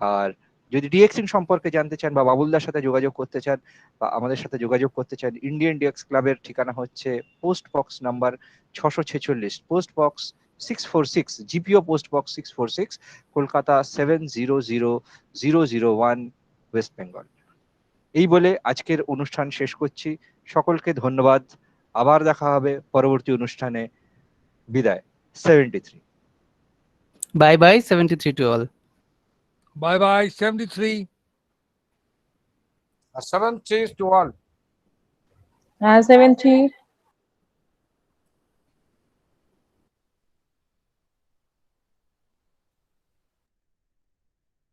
আর যদি ডিএক্সিং সম্পর্কে জানতে চান বা বাবুলদার সাথে যোগাযোগ করতে চান বা আমাদের সাথে যোগাযোগ করতে চান ইন্ডিয়ান ডিএক্স ক্লাবের ঠিকানা হচ্ছে post box number 646 post box 646 GPO post box 646 Kolkata 700001 West Bengal এই বলে আজকের অনুষ্ঠান শেষ করছি সকলকে ধন্যবাদ আবার দেখা হবে পরবর্তী অনুষ্ঠানে বিদায় 73 Bye bye 73 to all. Bye bye 73 7 cheers to all 73